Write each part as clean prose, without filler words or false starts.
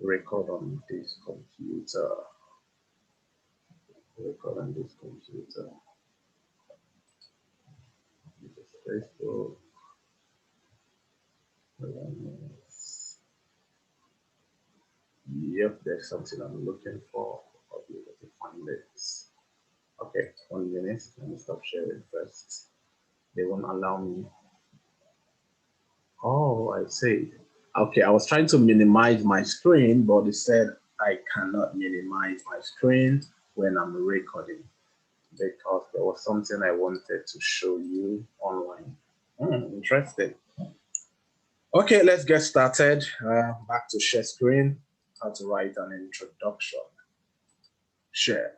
record on this computer. Record on this computer. This is Facebook. Yep, there's something I'm looking for. I'll be able to find it. Okay, 1 minute. Let me stop sharing first. They won't allow me. Oh, I see. Okay, I was trying to minimize my screen, but it said I cannot minimize my screen when I'm recording because there was something I wanted to show you online. Interesting. Okay, let's get started. Back to share screen. How to write an introduction. Share.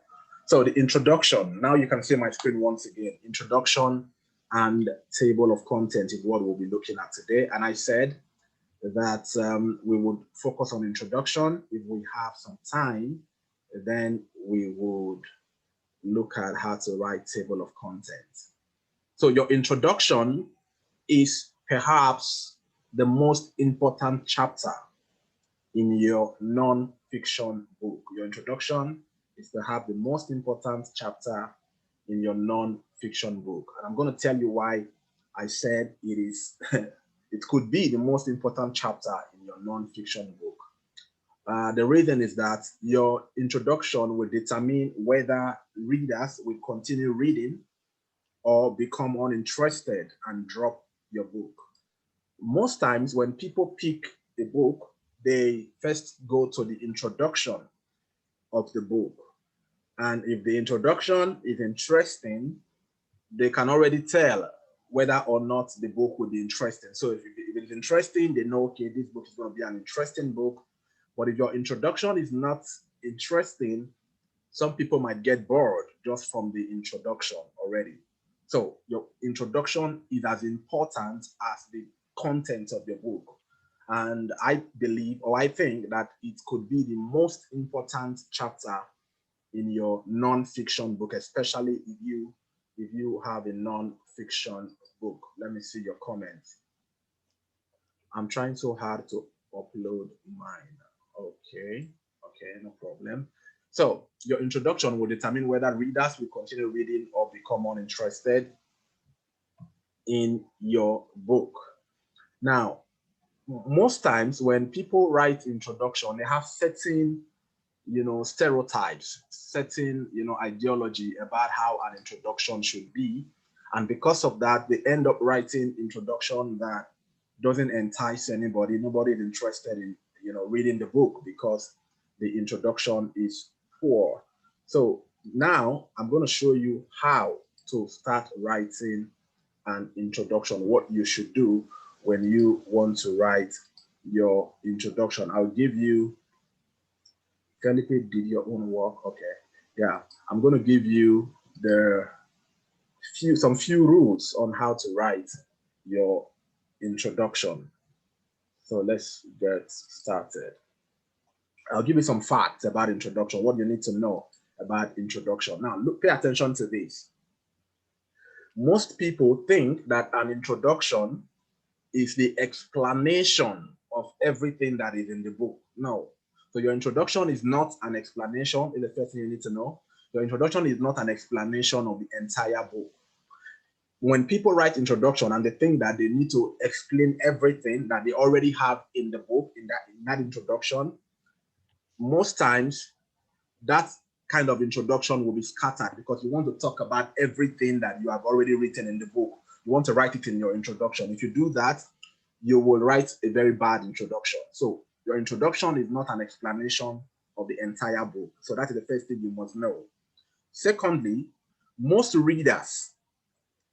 So the introduction, now you can see my screen once again. Introduction and table of content is what we'll be looking at today. And I said that we would focus on introduction. If we have some time, then we would look at how to write table of content. So your introduction is perhaps the most important chapter in your non-fiction book. Your introduction is perhaps the most important chapter in your non-fiction book. And I'm going to tell you why I said it is, it could be the most important chapter in your non-fiction book. The reason is that your introduction will determine whether readers will continue reading or become uninterested and drop your book. Most times when people pick a book, they first go to the introduction of the book. And if the introduction is interesting, they can already tell whether or not the book will be interesting. So if it's interesting, they know, okay, this book is going to be an interesting book. But if your introduction is not interesting, some people might get bored just from the introduction already. So your introduction is as important as the content of your book. And I believe, or I think that it could be the most important chapter in your non-fiction book, especially if you have a non-fiction book. Let me see your comments. I'm trying so hard to upload mine. Okay, no problem. So your introduction will determine whether readers will continue reading or become uninterested in your book. Now, most times when people write introduction, they have certain, stereotypes, certain, ideology about how an introduction should be. And because of that, they end up writing introduction that doesn't entice anybody. Nobody is interested in, reading the book because the introduction is poor. So now I'm going to show you how to start writing an introduction, what you should do when you want to write your introduction. I'll give you, Felipe did your own work. Okay. Yeah. I'm going to give you some few rules on how to write your introduction. So let's get started. I'll give you some facts about introduction, what you need to know about introduction. Now, pay attention to this. Most people think that an introduction is the explanation of everything that is in the book. No. So your introduction is not an explanation, is the first thing you need to know. Your introduction is not an explanation of the entire book. When people write introduction and they think that they need to explain everything that they already have in the book, in that introduction, most times that kind of introduction will be scattered because you want to talk about everything that you have already written in the book. You want to write it in your introduction. If you do that, you will write a very bad introduction. So your introduction is not an explanation of the entire book. So that is the first thing you must know. Secondly, most readers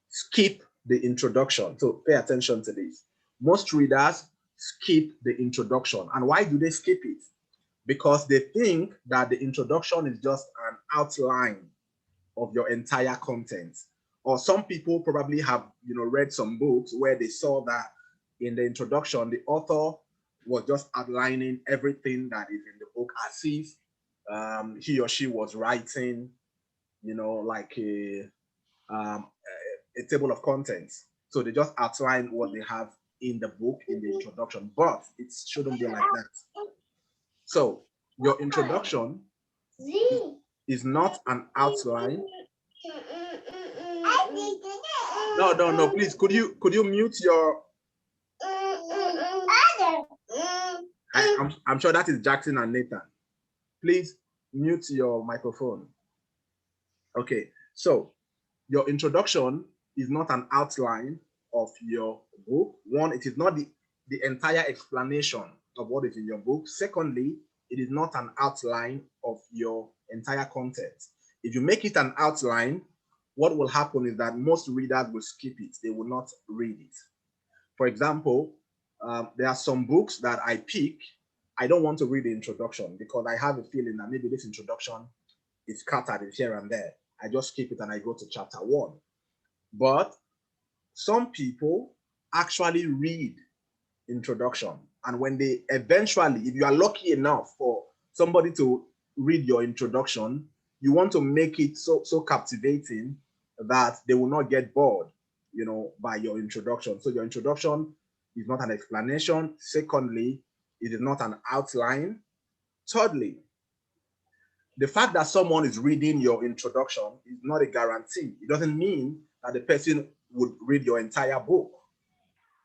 skip the introduction. So pay attention to this. Most readers skip the introduction. And why do they skip it? Because they think that the introduction is just an outline of your entire content. Or some people probably have, read some books where they saw that in the introduction, the author was just outlining everything that is in the book as if he or she was writing, like a table of contents. So they just outline what they have in the book in the introduction, but it shouldn't be like that. So your introduction is not an outline. No, please, could you mute your I'm sure that is Jackson and Nathan. Please mute your microphone. Okay, so your introduction is not an outline of your book. One, it is not the entire explanation of what is in your book. Secondly, it is not an outline of your entire content. If you make it an outline, what will happen is that most readers will skip it. They will not read it. For example, there are some books that I pick. I don't want to read the introduction because I have a feeling that maybe this introduction is scattered here and there. I just skip it and I go to chapter 1. But some people actually read introduction, and when they eventually, if you are lucky enough for somebody to read your introduction, you want to make it so captivating that they will not get bored, you know, by your introduction. So your introduction is not an explanation. Secondly, it is not an outline. Thirdly, the fact that someone is reading your introduction is not a guarantee. It doesn't mean that the person would read your entire book.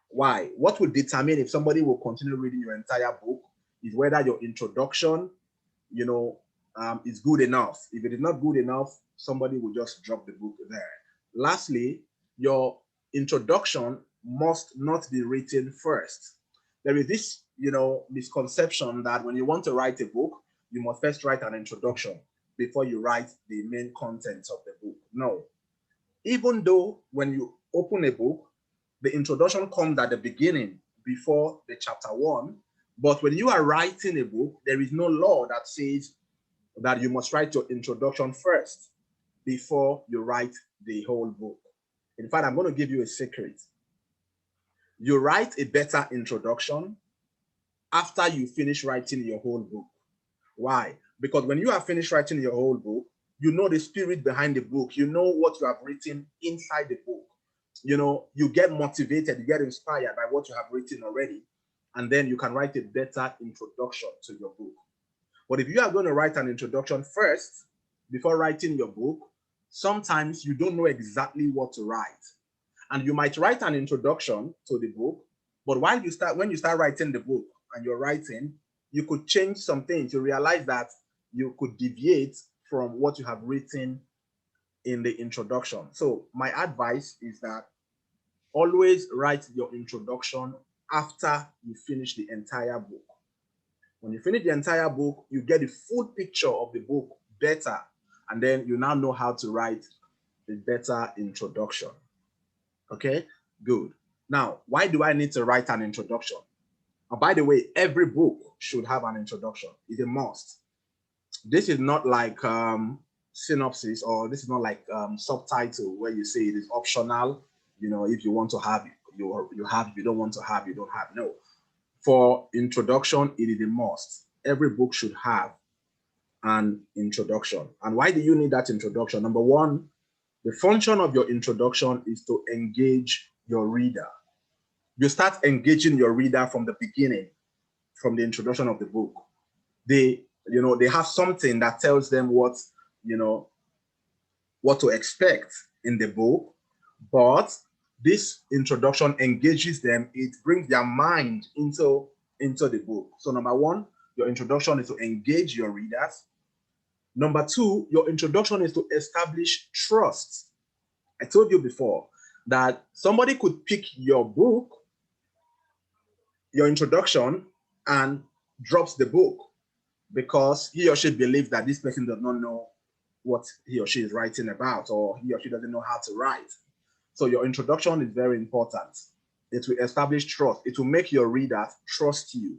Why? What will determine if somebody will continue reading your entire book is whether your introduction, you know, is good enough. If it is not good enough, somebody will just drop the book there. Lastly, your introduction must not be written first. There is this, you know, misconception that when you want to write a book, you must first write an introduction before you write the main contents of the book. No. Even though when you open a book, the introduction comes at the beginning before the chapter 1, but when you are writing a book, there is no law that says that you must write your introduction first before you write the whole book. In fact, I'm going to give you a secret. You write a better introduction after you finish writing your whole book. Why? Because when you have finished writing your whole book, you know the spirit behind the book. You know what you have written inside the book. You know, you get motivated, you get inspired by what you have written already, and then you can write a better introduction to your book. But if you are going to write an introduction first before writing your book, sometimes you don't know exactly what to write. And you might write an introduction to the book, but when you start writing the book and you're writing, you could change some things. You realize that you could deviate from what you have written in the introduction. So my advice is that always write your introduction after you finish the entire book. When you finish the entire book, you get the full picture of the book better, and then you now know how to write a better introduction. Okay, good. Now, why do I need to write an introduction? And by the way, every book should have an introduction. It's a must. This is not like synopsis, or this is not like subtitle where you say it is optional. You know, if you want to have it, you have. If you don't want to have, you don't have. No. For introduction, it is a must. Every book should have an introduction. And why do you need that introduction? Number one, the function of your introduction is to engage your reader. You start engaging your reader from the beginning, from the introduction of the book. They have something that tells them what to expect in the book, but this introduction engages them. It brings their mind into the book. So number one, your introduction is to engage your readers. Number two, your introduction is to establish trust. I told you before that somebody could pick your book, your introduction, and drops the book because he or she believes that this person does not know what he or she is writing about, or he or she doesn't know how to write. So your introduction is very important. It will establish trust. It will make your readers trust you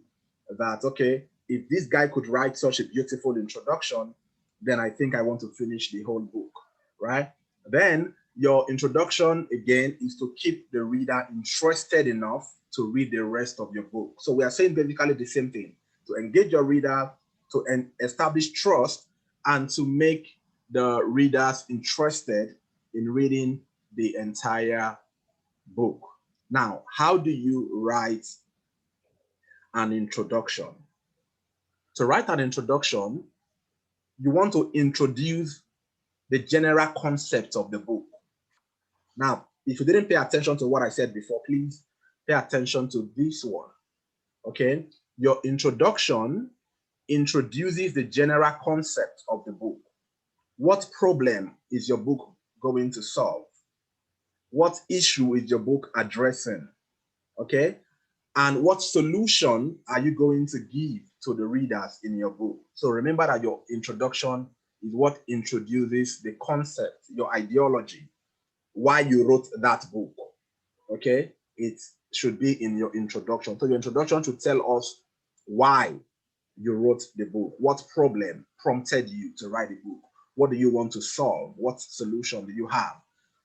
that, okay, if this guy could write such a beautiful introduction, then I think I want to finish the whole book, right? Then your introduction, again, is to keep the reader interested enough to read the rest of your book. So we are saying basically the same thing: to engage your reader, to establish trust, and to make the readers interested in reading the entire book. Now, how do you write an introduction? To write an introduction, you want to introduce the general concept of the book. Now, if you didn't pay attention to what I said before, please pay attention to this one, okay? Your introduction introduces the general concept of the book. What problem is your book going to solve? What issue is your book addressing, okay? And what solution are you going to give to the readers in your book? So remember that your introduction is what introduces the concept, your ideology, why you wrote that book, okay? It should be in your introduction. So your introduction should tell us why you wrote the book, what problem prompted you to write the book, what do you want to solve, what solution do you have,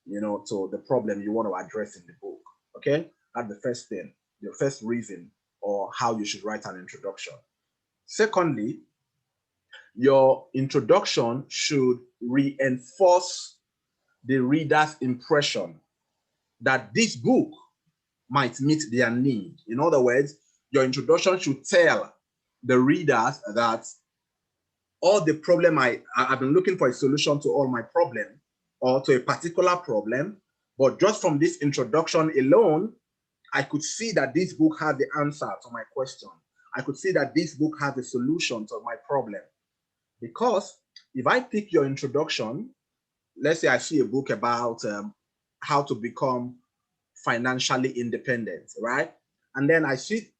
to the problem you want to address in the book, okay? That's the first thing, your first reason or how you should write an introduction. Secondly, your introduction should reinforce the reader's impression that this book might meet their need. In other words, your introduction should tell the readers that all the problem I've been looking for a solution to all my problem or to a particular problem, but just from this introduction alone, I could see that this book has the answer to my question. I could see that this book has a solution to my problem. Because if I pick your introduction, let's say I see a book about how to become financially independent, right? And then I see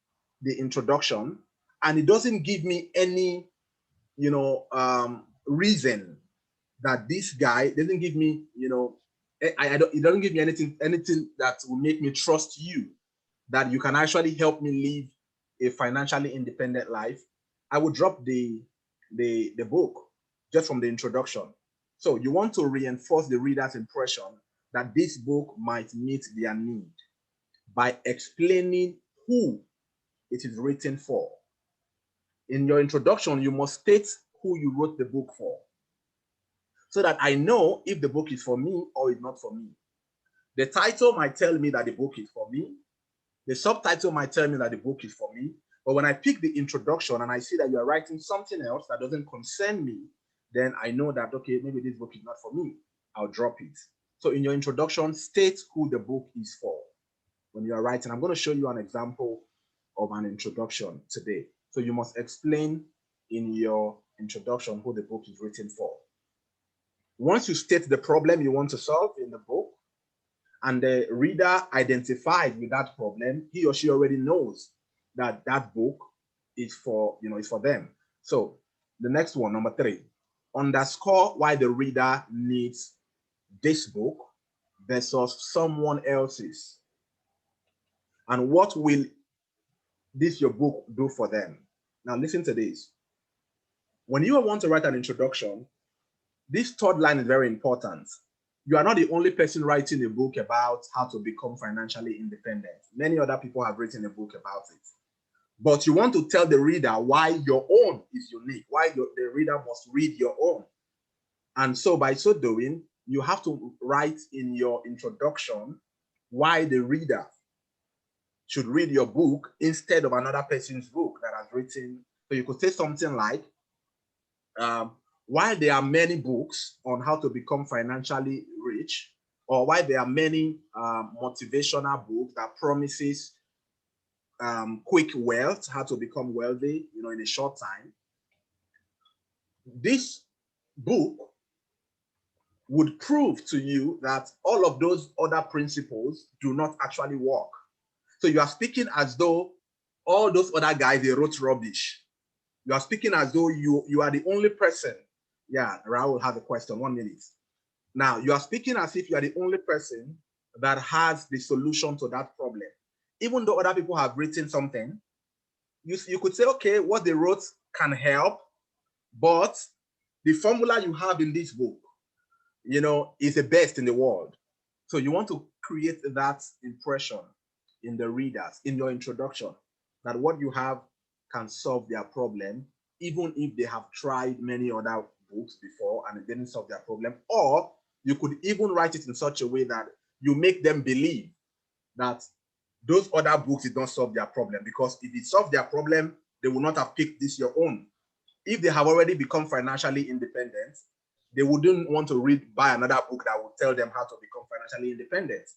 the introduction and it doesn't give me any, reason that this guy doesn't give me, it doesn't give me anything that will make me trust you, that you can actually help me live a financially independent life. I would drop the book just from the introduction. So you want to reinforce the reader's impression that this book might meet their need by explaining who it is written for. In your introduction, you must state who you wrote the book for, so that I know if the book is for me or it's not for me. The title might tell me that the book is for me. The subtitle might tell me that the book is for me. But when I pick the introduction and I see that you're writing something else that doesn't concern me, then I know that, okay, maybe this book is not for me. I'll drop it. So in your introduction, state who the book is for. When you are writing, I'm going to show you an example of an introduction today. So you must explain in your introduction who the book is written for. Once you state the problem you want to solve in the book, and the reader identifies with that problem, he or she already knows that that book is for, is for them. So the next one, number 3, underscore why the reader needs this book versus someone else's. And what will this your book do for them? Now listen to this. When you want to write an introduction, this third line is very important. You are not the only person writing a book about how to become financially independent. Many other people have written a book about it. But you want to tell the reader why your own is unique, why the reader must read your own. And so by so doing, you have to write in your introduction why the reader should read your book instead of another person's book that has written. So you could say something like, while there are many books on how to become financially rich, or why there are many motivational books that promises quick wealth, how to become wealthy, in a short time, this book would prove to you that all of those other principles do not actually work. So you are speaking as though all those other guys, they wrote rubbish. You are speaking as though you are the only person. Yeah, Raul has a question, 1 minute. Now, you are speaking as if you are the only person that has the solution to that problem. Even though other people have written something, you could say, okay, what they wrote can help, but the formula you have in this book, is the best in the world. So you want to create that impression in the readers, in your introduction, that what you have can solve their problem, even if they have tried many other books before and it didn't solve their problem. Or you could even write it in such a way that you make them believe that those other books did not solve their problem, because if it solved their problem, they would not have picked this your own. if they have already become financially independent, they wouldn't want to buy another book that will tell them how to become financially independent.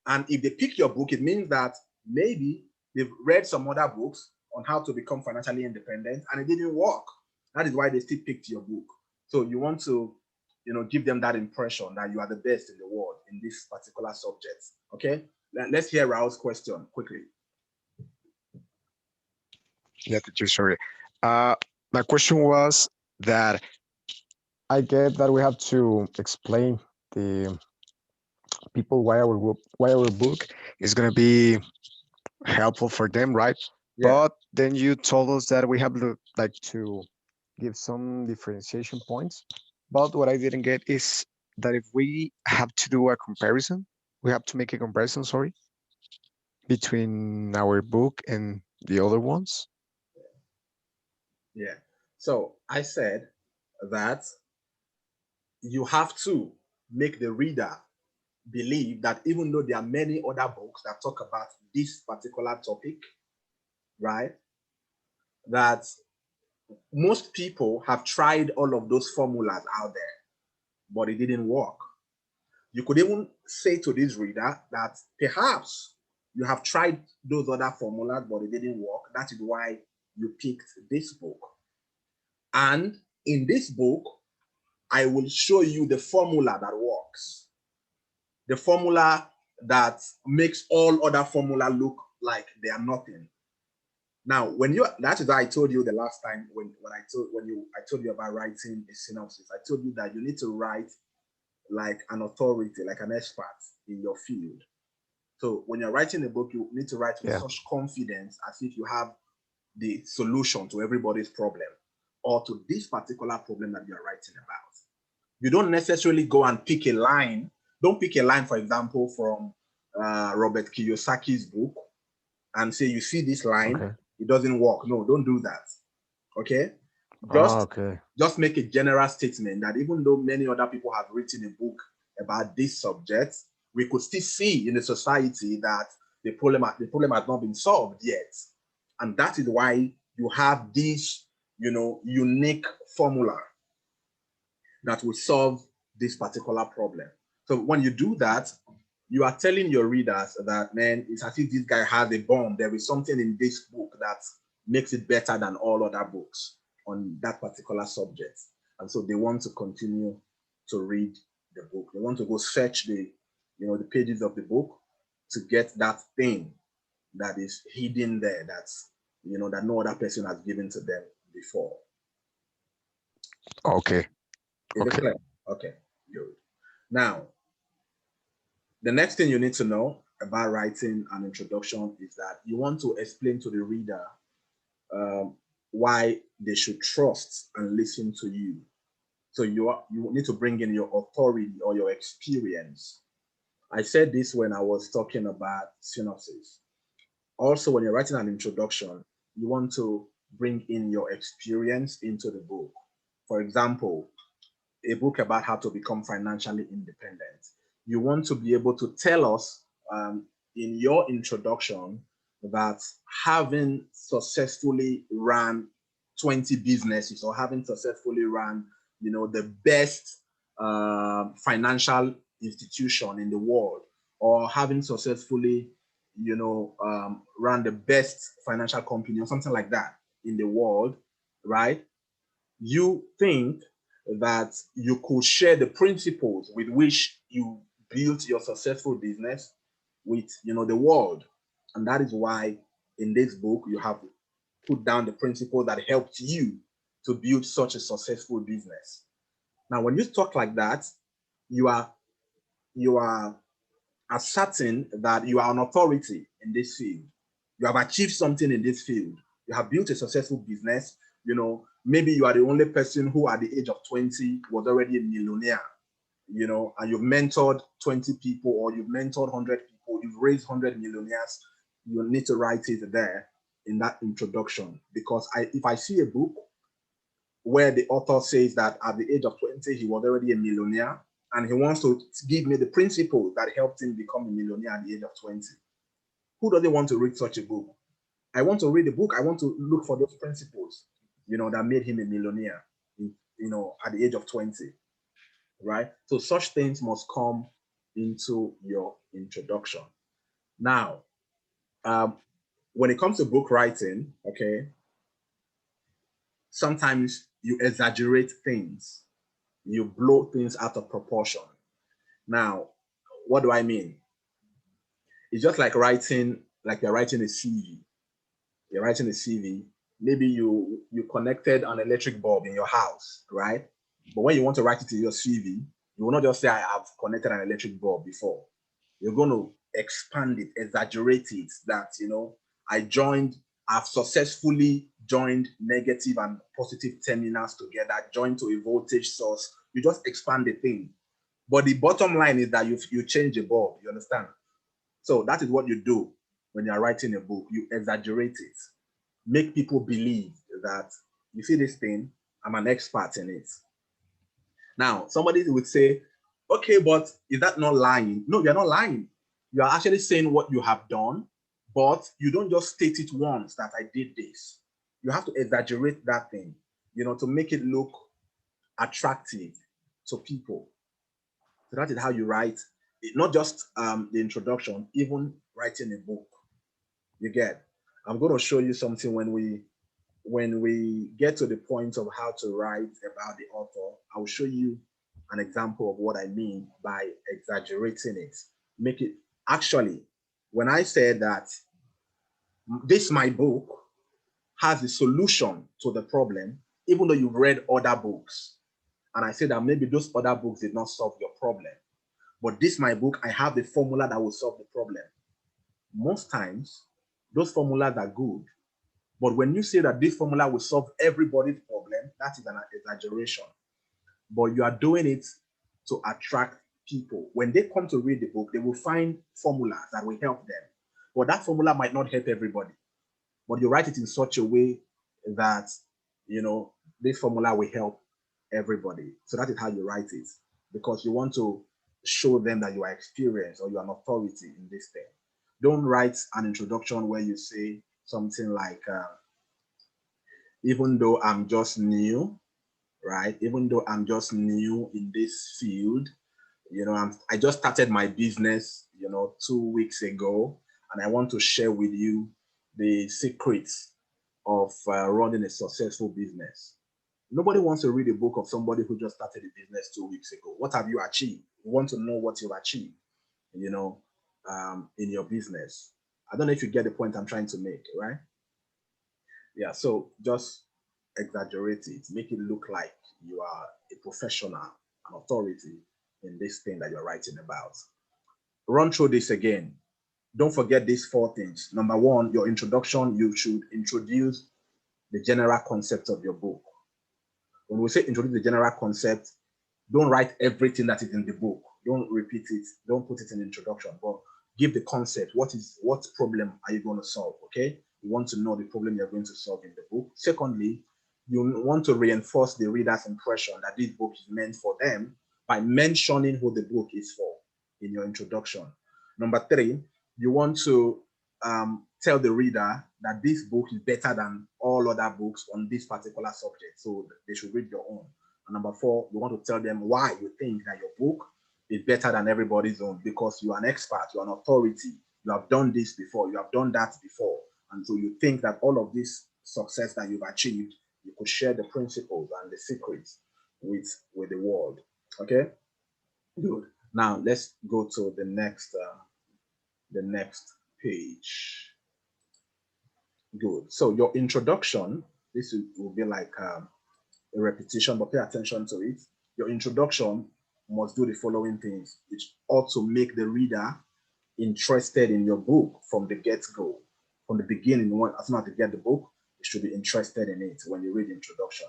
And if they pick your book, it means that maybe they've read some other books on how to become financially independent and it didn't work. That is why they still picked your book. So you want to, give them that impression that you are the best in the world in this particular subject. Okay, let's hear Raul's question quickly. Yeah, teacher, sorry. My question was that I get that we have to explain the people why our book is going to be helpful for them, right? Yeah. But then you told us that we have to give some differentiation points. But what I didn't get is that if we have to do a comparison, we have to make a comparison, sorry, between our book and the other ones. Yeah. So I said that you have to make the reader believe that even though there are many other books that talk about this particular topic, right, that most people have tried all of those formulas out there, but it didn't work. You could even say to this reader that perhaps you have tried those other formulas, but it didn't work. That is why you picked this book. And in this book, I will show you the formula that works. The formula that makes all other formula look like they are nothing. Now, that is why I told you the last time I told you about writing a synopsis. I told you that you need to write like an authority, like an expert in your field. So when you're writing a book, you need to write with such confidence as if you have the solution to everybody's problem or to this particular problem that you're writing about. You don't necessarily go and pick a line. Don't pick a line, for example, from Robert Kiyosaki's book and say, you see this line, it doesn't work. No, don't do that. Okay? Just make a general statement that even though many other people have written a book about this subject, we could still see in the society that the problem has not been solved yet. And that is why you have this, unique formula that will solve this particular problem. So when you do that, you are telling your readers that, man, it's as if this guy has a bomb. There is something in this book that makes it better than all other books on that particular subject. And so they want to continue to read the book. They want to go search the pages of the book to get that thing that is hidden there, that's, that no other person has given to them before. Okay. Is it clear? Okay, good. Now, the next thing you need to know about writing an introduction is that you want to explain to the reader why they should trust and listen to you. So you need to bring in your authority or your experience. I said this when I was talking about synopsis. Also, when you're writing an introduction, you want to bring in your experience into the book. For example, a book about how to become financially independent. You want to be able to tell us in your introduction that having successfully run 20 businesses or having successfully run, the best financial institution in the world, or having successfully, run the best financial company or something like that in the world, right? You think that you could share the principles with which you built your successful business with the world. And that is why in this book you have put down the principle that helped you to build such a successful business. Now when you talk like that, you are asserting that you are an authority in this field. You have achieved something in this field. You have built a successful business. Maybe you are the only person who at the age of 20 was already a millionaire, and you've mentored 20 people or you've mentored 100 people, you've raised 100 millionaires. You need to write it there in that introduction, because if I see a book where the author says that at the age of 20, he was already a millionaire, and he wants to give me the principles that helped him become a millionaire at the age of 20. Who doesn't want to read such a book? I want to read the book. I want to look for those principles, that made him a millionaire, at the age of 20, right? So such things must come into your introduction. Now, when it comes to book writing, okay, sometimes you exaggerate things, you blow things out of proportion. Now, what do I mean? It's just like you're writing a CV. You're writing a CV. Maybe you connected an electric bulb in your house, right? But when you want to write it in your CV, you will not just say I have connected an electric bulb before. You're going to expand it, exaggerate it. That I've successfully joined negative and positive terminals together, joined to a voltage source. You just expand the thing. But the bottom line is that you change the bulb. You understand? So that is what you do when you're writing a book. You exaggerate it, make people believe that you see this thing, I'm an expert in it. Now, somebody would say, okay, but is that not lying? No, you're not lying. You are actually saying what you have done, but you don't just state it once that I did this. You have to exaggerate that thing, to make it look attractive to people. So that is how you write, not just the introduction, even writing a book. You get. I'm going to show you something when we get to the point of how to write about the author. I will show you an example of what I mean by exaggerating it. Make it actually, when I said that this my book has a solution to the problem, even though you've read other books, and I said that maybe those other books did not solve your problem, but this my book, I have the formula that will solve the problem. Most times, those formulas are good, but when you say that this formula will solve everybody's problem, that is an exaggeration. But you are doing it to attract people. When they come to read the book, they will find formulas that will help them. But that formula might not help everybody. But you write it in such a way that, this formula will help everybody. So that is how you write it, because you want to show them that you are experienced or you are an authority in this thing. Don't write an introduction where you say something like, even though I'm just new, right? Even though I'm just new in this field, I just started my business, 2 weeks ago, and I want to share with you the secrets of running a successful business. Nobody wants to read a book of somebody who just started a business 2 weeks ago. What have you achieved? We want to know what you've achieved, in your business. I don't know if you get the point I'm trying to make, right? Yeah, so just exaggerate it, make it look like you are a professional, an authority in this thing that you're writing about. Run through this again. Don't forget these 4 things. Number 1, your introduction, you should introduce the general concept of your book. When we say introduce the general concept, don't write everything that is in the book. Don't repeat it. Don't put it in the introduction, but give the concept. What problem are you going to solve? Okay. You want to know the problem you're going to solve in the book. Secondly, you want to reinforce the reader's impression that this book is meant for them by mentioning who the book is for in your introduction. Number 3, you want to tell the reader that this book is better than all other books on this particular subject, so they should read your own. And number 4, you want to tell them why you think that your book is better than everybody's own, because you are an expert, you are an authority, you have done this before, you have done that before, and so you think that all of this success that you've achieved, you could share the principles and the secrets with the world. Okay, good. Now let's go to the next page. Good. So your introduction, this will be like a repetition, but pay attention to it. Your introduction must do the following things. It ought to make the reader interested in your book from the get-go, from the beginning. As soon as they get the book, you should be interested in it when you read the introduction.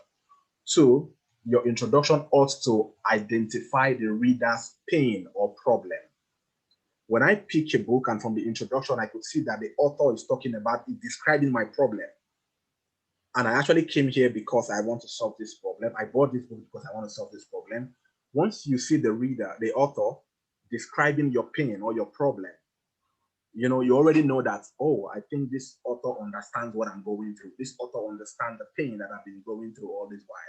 2, your introduction ought to identify the reader's pain or problem. When I pick a book and from the introduction, I could see that the author is talking about it, describing my problem. And I actually came here because I want to solve this problem. I bought this book because I want to solve this problem. Once you see the reader, the author, describing your pain or your problem, You already know that, oh, I think this author understands what I'm going through. This author understands the pain that I've been going through all this while.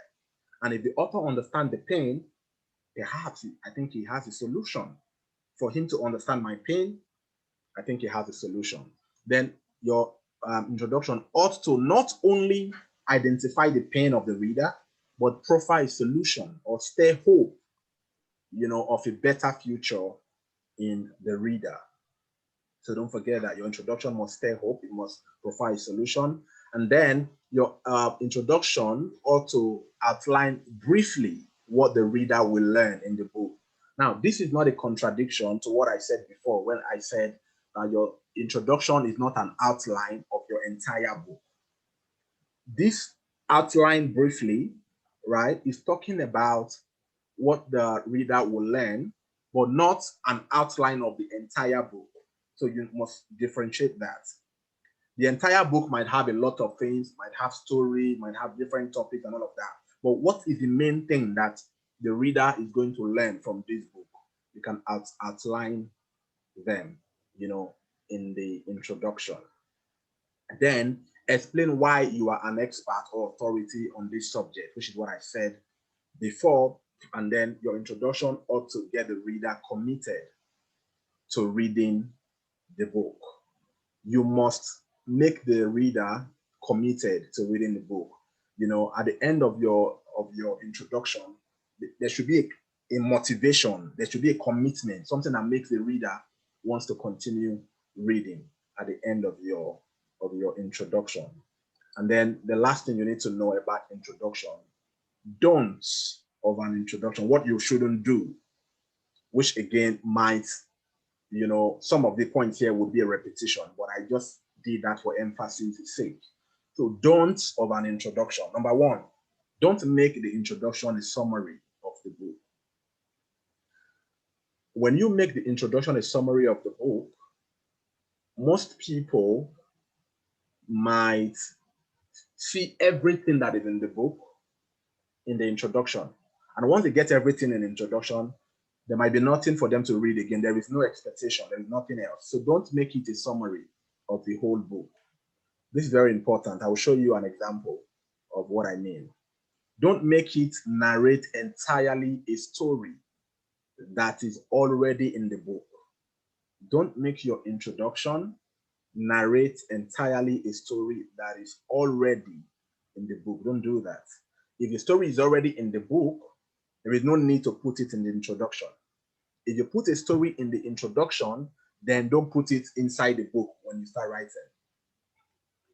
And if the author understands the pain, perhaps I think he has a solution. For him to understand my pain, I think he has a solution. Then your introduction ought to not only identify the pain of the reader, but profile a solution or stir hope, of a better future in the reader. So don't forget that your introduction must stir hope, it must provide a solution. And then your introduction ought to outline briefly what the reader will learn in the book. Now, this is not a contradiction to what I said before when I said your introduction is not an outline of your entire book. This outline briefly, right, is talking about what the reader will learn, but not an outline of the entire book. So you must differentiate that. The entire book might have a lot of things, might have story, might have different topics and all of that. But what is the main thing that the reader is going to learn from this book? You can outline them, in the introduction. Then explain why you are an expert or authority on this subject, which is what I said before. And then your introduction ought to get the reader committed to reading the book. You must make the reader committed to reading the book. At the end of your introduction, there should be a motivation, there should be a commitment, something that makes the reader wants to continue reading at the end of your introduction. And then the last thing you need to know about introduction, don'ts of an introduction, what you shouldn't do, which again might, some of the points here would be a repetition, but I just did that for emphasis' sake. So don'ts of an introduction. Number one, don't make the introduction a summary of the book. When you make the introduction a summary of the book, most people might see everything that is in the book in the introduction. And once they get everything in the introduction, there might be nothing for them to read again. There is no expectation. There is nothing else. So don't make it a summary of the whole book. This is very important. I will show you an example of what I mean. Don't make it narrate entirely a story that is already in the book. Don't make your introduction narrate entirely a story that is already in the book. Don't do that. If the story is already in the book, there is no need to put it in the introduction. If you put a story in the introduction, then don't put it inside the book when you start writing.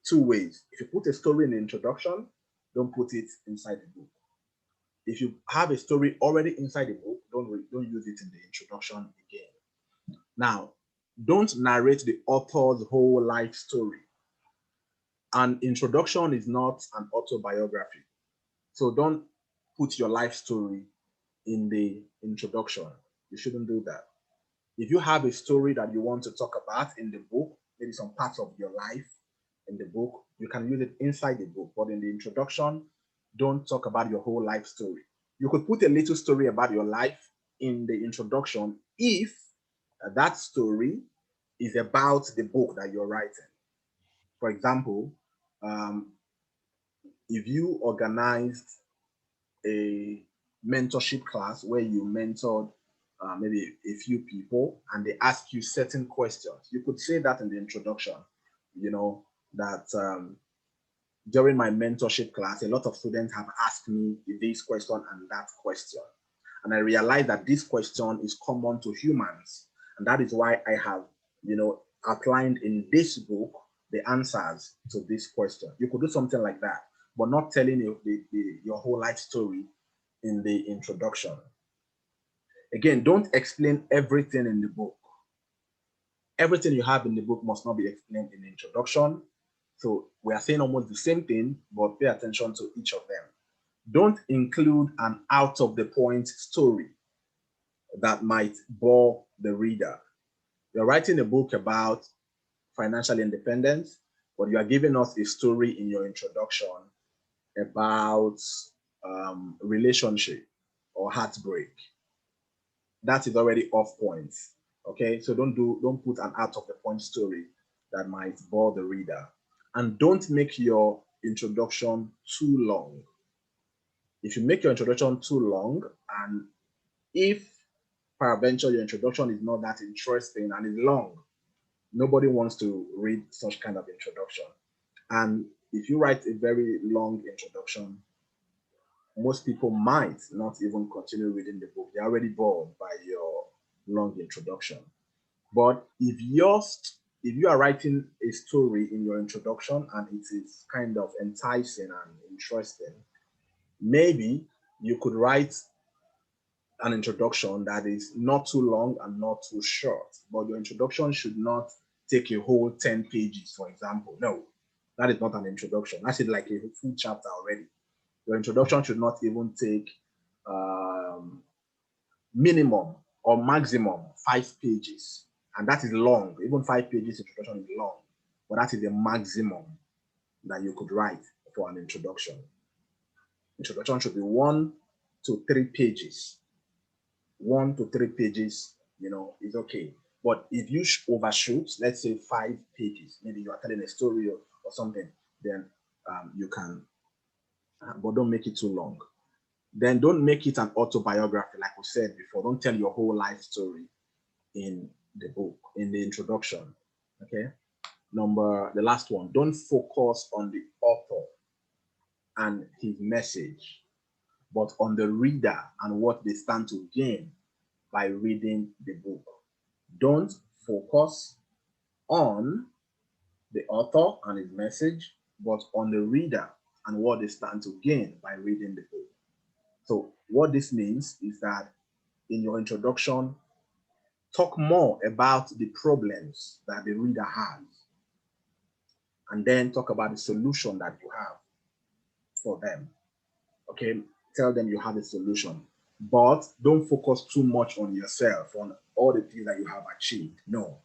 Two ways. If you put a story in the introduction, don't put it inside the book. If you have a story already inside the book, don't use it in the introduction again. Now, don't narrate the author's whole life story. An introduction is not an autobiography. So don't put your life story in the introduction. You shouldn't do that. If you have a story that you want to talk about in the book, maybe some parts of your life in the book, you can use it inside the book. But in the introduction, don't talk about your whole life story. You could put a little story about your life in the introduction if that story is about the book that you're writing. For example, um, if you organized a mentorship class where you mentored maybe a few people and they ask you certain questions, you could say that in the introduction, that during my mentorship class, a lot of students have asked me this question and that question. And I realized that this question is common to humans. And that is why I have, outlined in this book the answers to this question. You could do something like that, but not telling you your whole life story in the introduction. Again, don't explain everything in the book. Everything you have in the book must not be explained in the introduction. So we are saying almost the same thing, but pay attention to each of them. Don't include an out of the point story that might bore the reader. You're writing a book about financial independence, but you are giving us a story in your introduction about relationship or heartbreak. That is already off point. Okay, so don't put an out of the point story that might bore the reader. And don't make your introduction too long. If you make your introduction too long, and if peradventure your introduction is not that interesting and is long, nobody wants to read such kind of introduction. And if you write a very long introduction, most people might not even continue reading the book. They're already bored by your long introduction. But if you are writing a story in your introduction and it is kind of enticing and interesting, maybe you could write an introduction that is not too long and not too short. But your introduction should not take a whole 10 pages, for example. No, that is not an introduction. That's it, like a full chapter already. Your introduction should not even take um, minimum or maximum 5 pages. And that is long. Even 5 pages introduction is long, but that is the maximum that you could write for an introduction. Introduction should be 1 to 3 pages. 1 to 3 pages, is okay. But if you overshoot, let's say 5 pages, maybe you are telling a story or something, then you can, but don't make it too long. Then don't make it an autobiography, like we said before. Don't tell your whole life story in the book, in the introduction. Okay. The last one, don't focus on the author and his message, but on the reader and what they stand to gain by reading the book. Don't focus on the author and his message, but on the reader and what they stand to gain by reading the book. So what this means is that in your introduction, talk more about the problems that the reader has, and then talk about the solution that you have for them. Okay, tell them you have a solution, but don't focus too much on yourself, on all the things that you have achieved. No,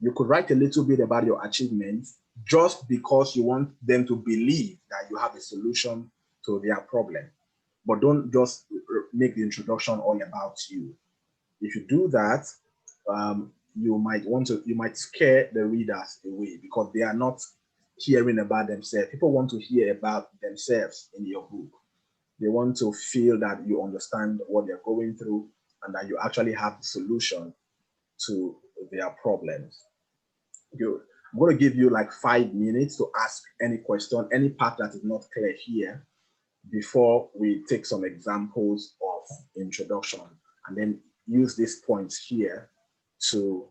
you could write a little bit about your achievements just because you want them to believe that you have a solution to their problem. But don't just make the introduction all about you. If you do that, you might scare the readers away because they are not hearing about themselves. People want to hear about themselves in your book. They want to feel that you understand what they're going through and that you actually have the solution to their problems. Good. I'm going to give you like 5 minutes to ask any question, any part that is not clear here, before we take some examples of introduction, and then use these points here to,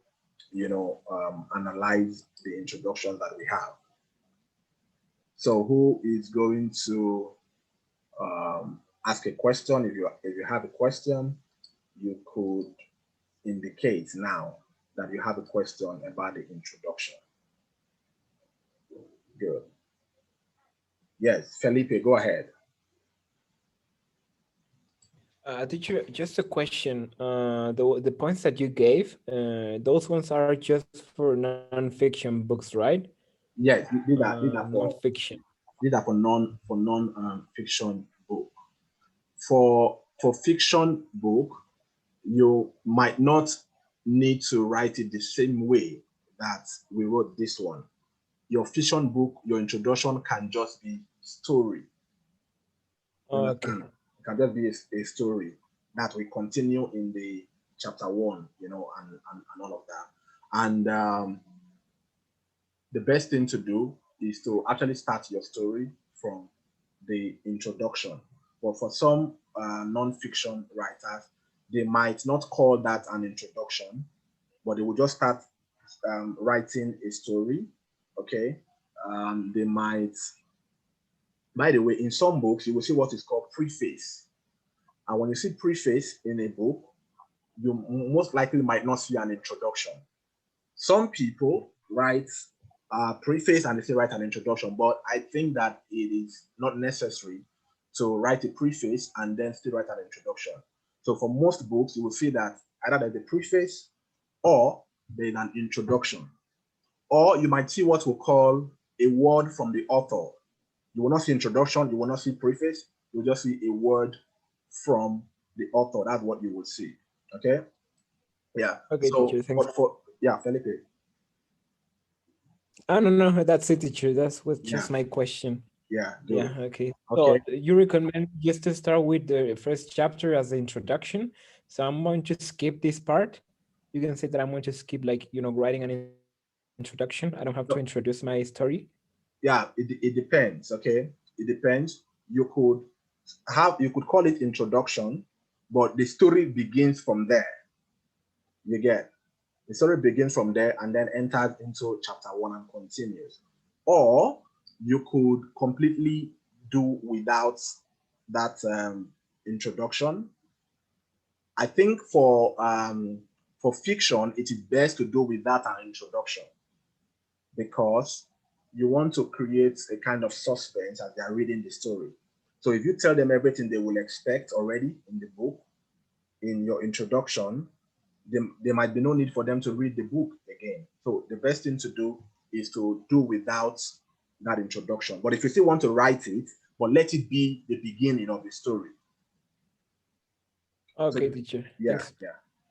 analyze the introduction that we have. So who is going to ask a question? If you have a question, you could indicate now that you have a question about the introduction. Good. Yes, Felipe, go ahead. Teacher, just a question. The points that you gave, those ones are just for nonfiction books, right? Yes, Nonfiction. these are for non fiction book. For fiction book, you might not need to write it the same way that we wrote this one. Your fiction book, your introduction can just be story. Okay. It can just be a story that we continue in the chapter one, and all of that. And the best thing to do is to actually start your story from the introduction. But for some non-fiction writers, they might not call that an introduction, but they will just start writing a story. Okay, they might. By the way, in some books, you will see what is called preface, and when you see preface in a book, you most likely might not see an introduction. Some people write preface and they say write an introduction, but I think that it is not necessary to write a preface and then still write an introduction. So for most books, you will see that either there's a preface or there's an introduction. Or you might see what we call a word from the author. You will not see introduction, you will not see preface, you will just see a word from the author. That's what you will see. Okay. Yeah. Okay, So teacher, thanks. yeah, Felipe. No, that's it, teacher. That was Yeah. just my question. Yeah. Yeah, Good. okay. Okay. So you recommend just to start with the first chapter as the introduction. So I'm going to skip this part. You can say that I'm going to skip, like, writing an introduction. I don't have to introduce my story. Yeah. It depends. Okay. It depends. You could call it introduction, but the story begins from there. You get the story begins from there and then enters into chapter 1 and continues. Or you could completely do without that introduction. I think for fiction, it is best to do without an introduction because you want to create a kind of suspense as they are reading the story. So if you tell them everything they will expect already in the book, in your introduction, there might be no need for them to read the book again. So the best thing to do is to do without that introduction. But if you still want to write it, but let it be the beginning of the story. So Okay, teacher. yeah, Thanks.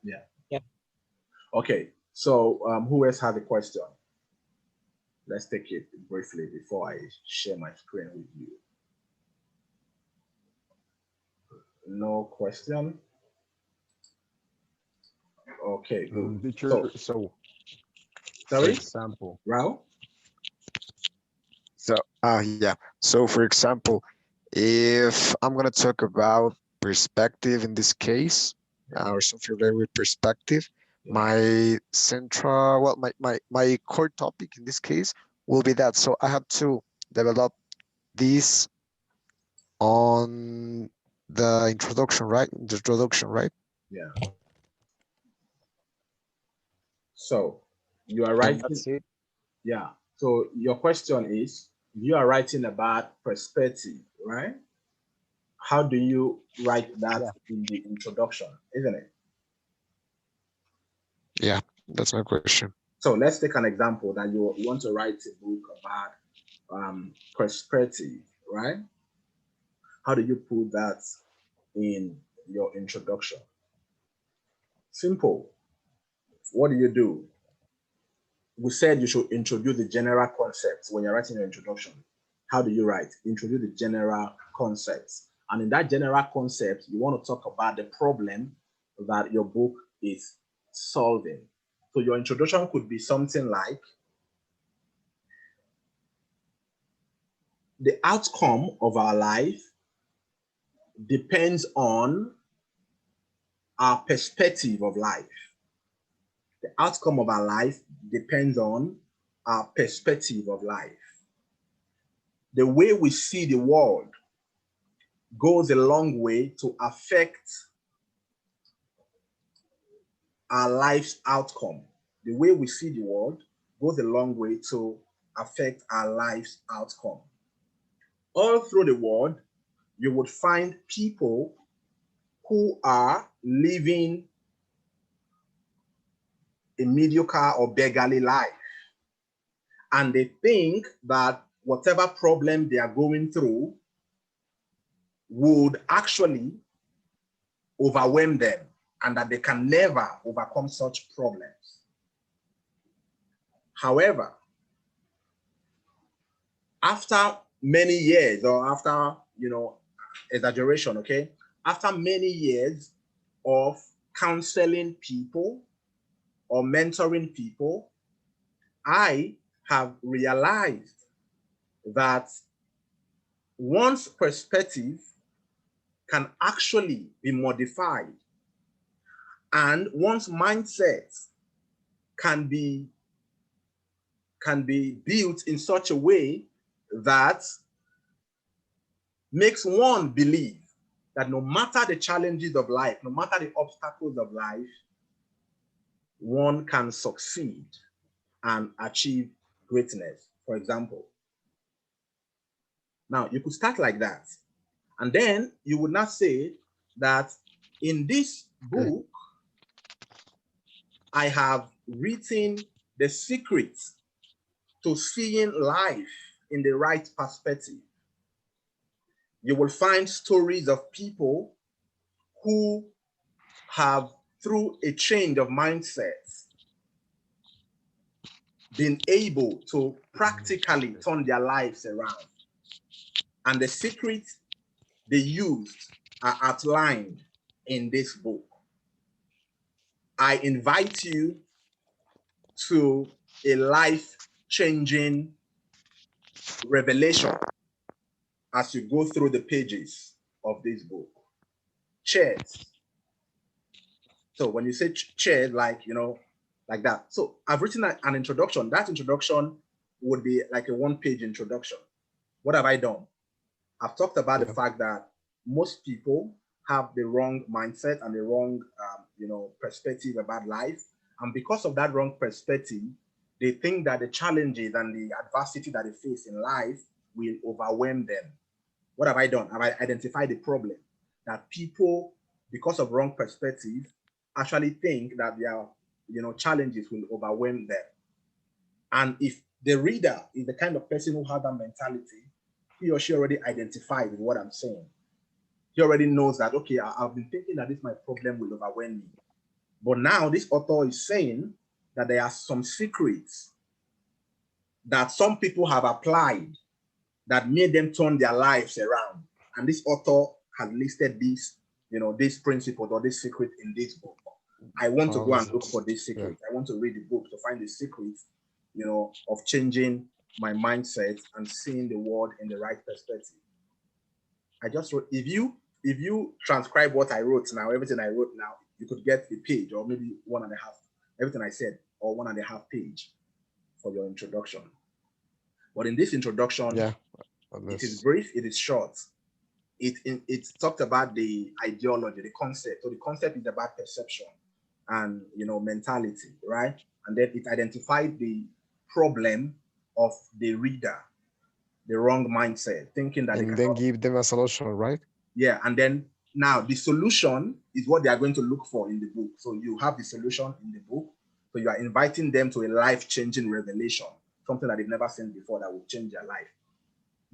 yeah. Yeah. Okay. So who else has a question? Let's take it briefly before I share my screen with you. No question. Okay, good. Teacher, so for Sorry, example, Rao? so yeah. So for example, if I'm gonna talk about perspective in this case, or something related with perspective, Yeah. my central, well, my core topic in this case will be that. So I have to develop this on the introduction, right? The introduction, right? Yeah. So you are And writing, that's it. yeah. So your question is, you are writing about perspective, right? How do you write that Yeah. in the introduction, isn't it? Yeah, that's my question. So let's take an example that you want to write a book about perspective, right? How do you put that in your introduction? Simple. What do? We said you should introduce the general concepts when you're writing your introduction. How do you write? Introduce the general concepts. And in that general concept, you want to talk about the problem that your book is solving. So your introduction could be something like the outcome of our life depends on our perspective of life. The outcome of our life depends on our perspective of life. The way we see the world goes a long way to affect our life's outcome. The way we see the world goes a long way to affect our life's outcome. All through the world, you would find people who are living a mediocre or beggarly life. And they think that whatever problem they are going through would actually overwhelm them and that they can never overcome such problems. However, after many years, or after, exaggeration, okay, after many years of counseling people or mentoring people, I have realized that one's perspective can actually be modified and one's mindset can be built in such a way that makes one believe that no matter the challenges of life, no matter the obstacles of life, one can succeed and achieve greatness, for example. Now, you could start like that. And then you would not say that in this Okay. book, I have written the secret to seeing life in the right perspective. You will find stories of people who have through a change of mindsets, been able to practically turn their lives around. And the secrets they used are outlined in this book. I invite you to a life-changing revelation as you go through the pages of this book. Cheers. So when you say cheers, like, like that. So I've written an introduction. That introduction would be like a one-page introduction. What have I done? I've talked about the fact that most people have the wrong mindset and the wrong, perspective about life. And because of that wrong perspective, they think that the challenges and the adversity that they face in life will overwhelm them. What have I done? I've identified the problem that people, because of wrong perspective, actually think that their, challenges will overwhelm them. And if the reader is the kind of person who has that mentality, he or she already identified with what I'm saying. He already knows that, okay, I've been thinking that this my problem will overwhelm me. But now this author is saying that there are some secrets that some people have applied that made them turn their lives around. And this author has listed these, these principles or this secret in this book. I want to go and look for this secret. I want to read the book to find the secrets, of changing my mindset and seeing the world in the right perspective. I just wrote, if you transcribe what I wrote now, everything I wrote now, you could get a page or maybe 1.5, everything I said, or 1.5 page for your introduction. But in this introduction, it is brief, it is short. It talked about the ideology, the concept. So the concept is about perception and mentality, right? And then it identified the problem of the reader, the wrong mindset, thinking that and then give them a solution, right? Yeah, and then now the solution is what they are going to look for in the book. So you have the solution in the book. So you are inviting them to a life-changing revelation, something that they've never seen before that will change their life.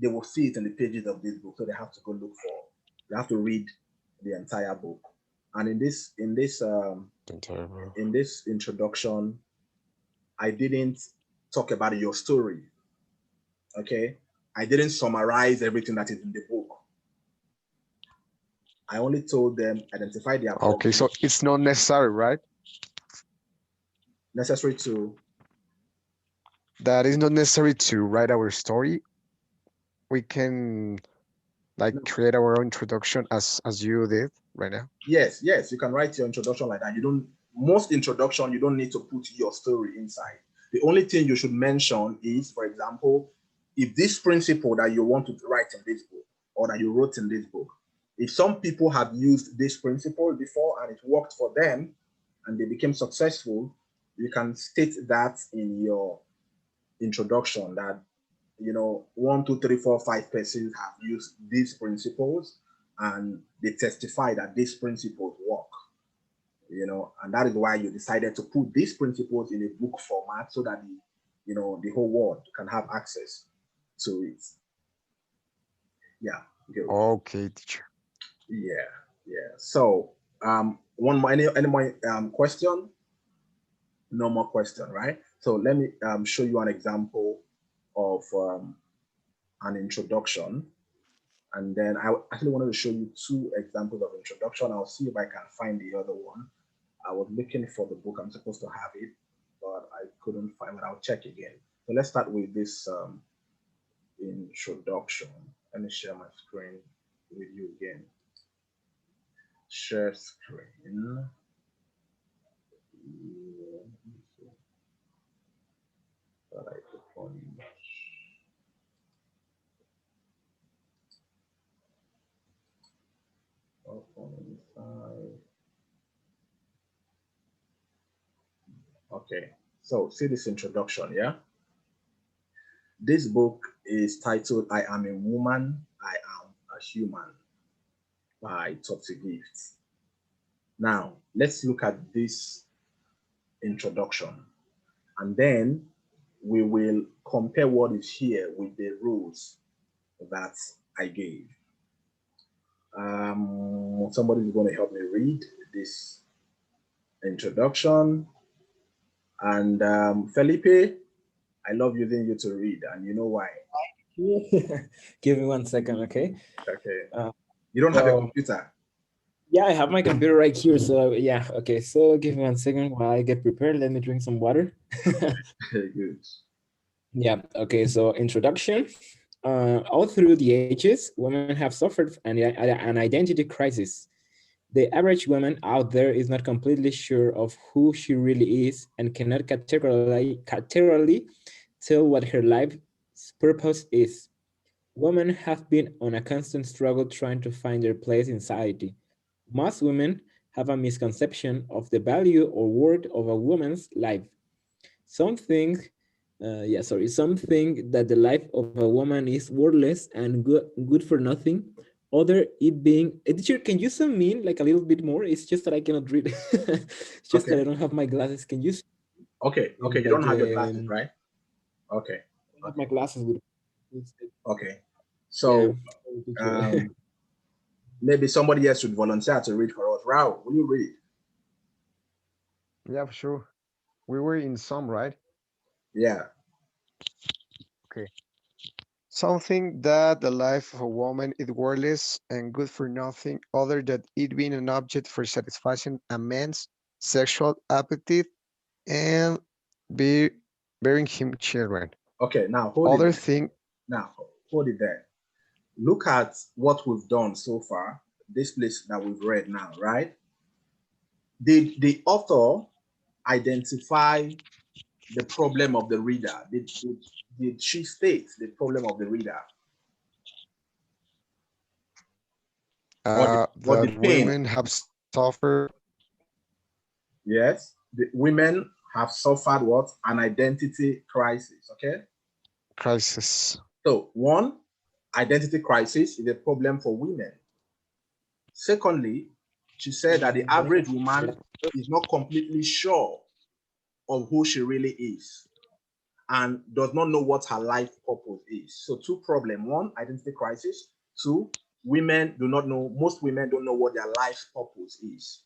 They will see it in the pages of this book, so they have to go look for. They have to read the entire book. And in this introduction, I didn't talk about your story. Okay, I didn't summarize everything that is in the book. I only told them identify their problem. Okay, so it's not necessary, right? Necessary to. That is not necessary to write our story. We can create our own introduction as you did right now. Yes, you can write your introduction like that. Most introduction, you don't need to put your story inside. The only thing you should mention is, for example, if this principle that you want to write in this book or that you wrote in this book, if some people have used this principle before and it worked for them and they became successful, you can state that in your introduction that 1, 2, 3, 4, 5 persons have used these principles and they testify that these principles work. And that is why you decided to put these principles in a book format so that the whole world can have access to it. Yeah. Good. Okay, teacher. Yeah. So one more, any more question? No more question, right? So let me show you an example of an introduction. And then I actually wanted to show you 2 examples of introduction. I'll see if I can find the other one. I was looking for the book. I'm supposed to have it, but I couldn't find it. I'll check again. So let's start with this introduction. Let me share my screen with you again. Share screen. Okay, so see this introduction, yeah? This book is titled I Am a Woman, I Am a Human by Topsy Gifts. Now, let's look at this introduction and then we will compare what is here with the rules that I gave. Somebody is going to help me read this introduction. And Felipe, I love using you to read, and you know why. Give me 1 second, okay? Okay. Uh, You don't have a so computer. yeah, I have my computer right here. So yeah, okay. So give me 1 second while I get prepared. Let me drink some water. Good. Yeah. Okay. So introduction. All through the ages, women have suffered an identity crisis. The average woman out there is not completely sure of who she really is and cannot categorically tell what her life's purpose is. Women have been on a constant struggle trying to find their place in society. Most women have a misconception of the value or worth of a woman's life. Some think, some think that the life of a woman is worthless and good for nothing. Other, it being, teacher, can you zoom in like a little bit more? It's just that I cannot read. It's just that Okay. I don't have my glasses. Can you Okay. in Okay. You like don't have your glasses, right? Okay. I have my Okay. glasses with Okay. yeah. So maybe somebody else should volunteer to read for us. Rao, will you read? Yeah, for sure. We were in some, right? Yeah. Okay. Something that the life of a woman is worthless and good for nothing other than it being an object for satisfying a man's sexual appetite and be bearing him children. Okay. Now hold it Other there. thing, Now hold it there. Look at what we've done so far. This place that we've read now, right? Did the author identify the problem of the reader? Did she state the problem of the reader or that the pain? women have suffered Yes, the women have suffered what? An identity crisis. Okay. crisis. So one, identity crisis is a problem for women. Secondly, she said that the average woman is not completely sure of who she really is and does not know what her life purpose is. So two problems. One, identity crisis. Two, women do not know, most women don't know what their life purpose is.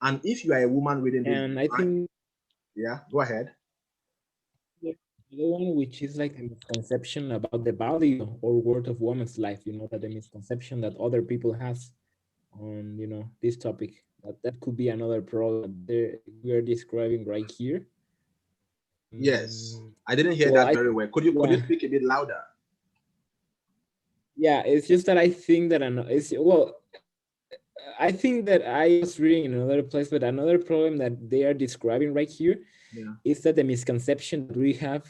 And if you are a woman reading this And book, I right? think Yeah, go ahead. the other one, which is like a misconception about the value or worth of woman's life, that the misconception that other people has on, this topic. That could be another problem there we are describing right here. Yes. Mm, I didn't hear well, that very well. Could you yeah, speak a bit louder? yeah. It's just that I think that I think that I was reading in another place, but another problem that they are describing right here Yeah. is that the misconception that we have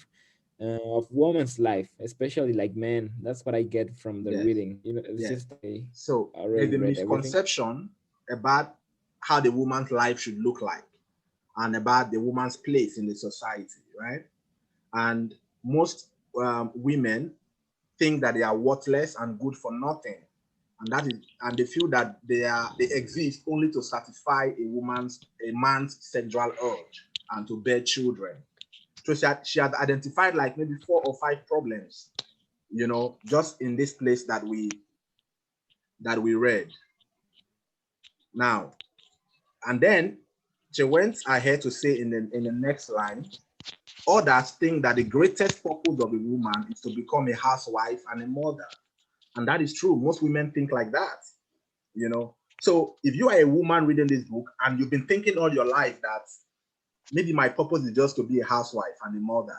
of woman's life, especially like men. That's what I get from the Yes. reading. It's Yes. just I So there's already a read everything. misconception about how the woman's life should look like and about the woman's place in the society, right? And most women think that they are worthless and good for nothing, and they feel that they exist only to satisfy a man's sexual urge and to bear children. So she had identified like maybe 4 or 5 problems, just in this place that we read now. And then she went ahead to say in the next line, others think that the greatest purpose of a woman is to become a housewife and a mother. And that is true. Most women think like that. So if you are a woman reading this book and you've been thinking all your life that maybe my purpose is just to be a housewife and a mother,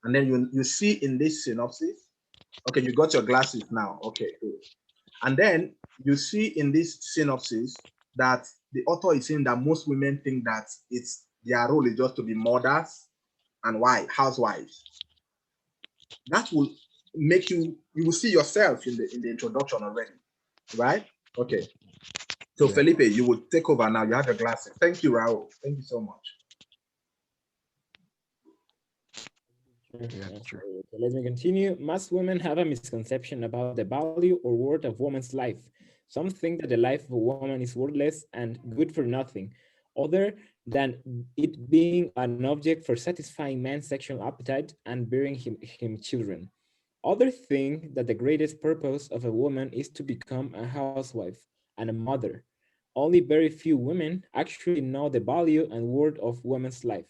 and then you see in this synopsis, okay, you got your glasses now. Okay, good. And then you see in this synopsis that the author is saying that most women think that it's their role is just to be mothers and housewives. That will make you will see yourself in the introduction already, right? Okay. So Yeah. Felipe, you will take over now. You have your glasses. Thank you, Raul. Thank you so much. Sure. Yeah, Yeah, sure. so let me continue. Most women have a misconception about the value or worth of woman's life. Some think that the life of a woman is worthless and good for nothing, other than it being an object for satisfying man's sexual appetite and bearing him children. Others think that the greatest purpose of a woman is to become a housewife and a mother. only very few women actually know the value and worth of women's life.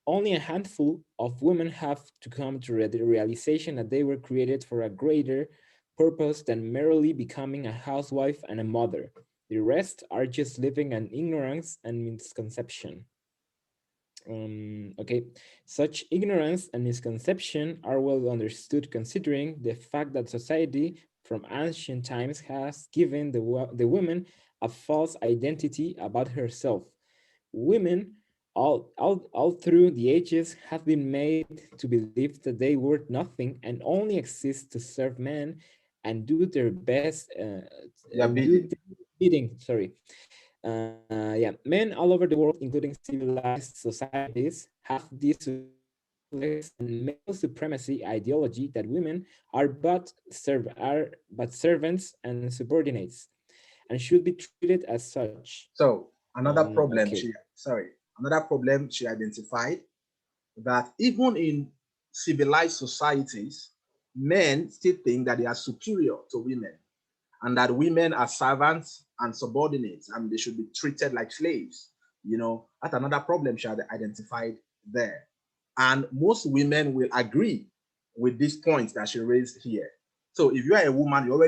Only a handful of women have to come to the realization that they were created for a greater purpose than merely becoming a housewife and a mother. The rest are just living in ignorance and misconception. Okay, such ignorance and misconception are well understood considering the fact that society from ancient times has given the woman a false identity about herself. Women all through the ages have been made to believe that they were nothing and only exist to serve men and do their best Yeah, do bidding. their bidding. Sorry. Yeah, men all over the world, including civilized societies, have this complex and male supremacy ideology that women are but servants and subordinates, and should be treated as such. So Okay. another problem she identified, that even in civilized societies, men still think that they are superior to women and that women are servants and subordinates and they should be treated like slaves. That's another problem she had identified there. And most women will agree with these points that she raised here. So if you are a woman, you're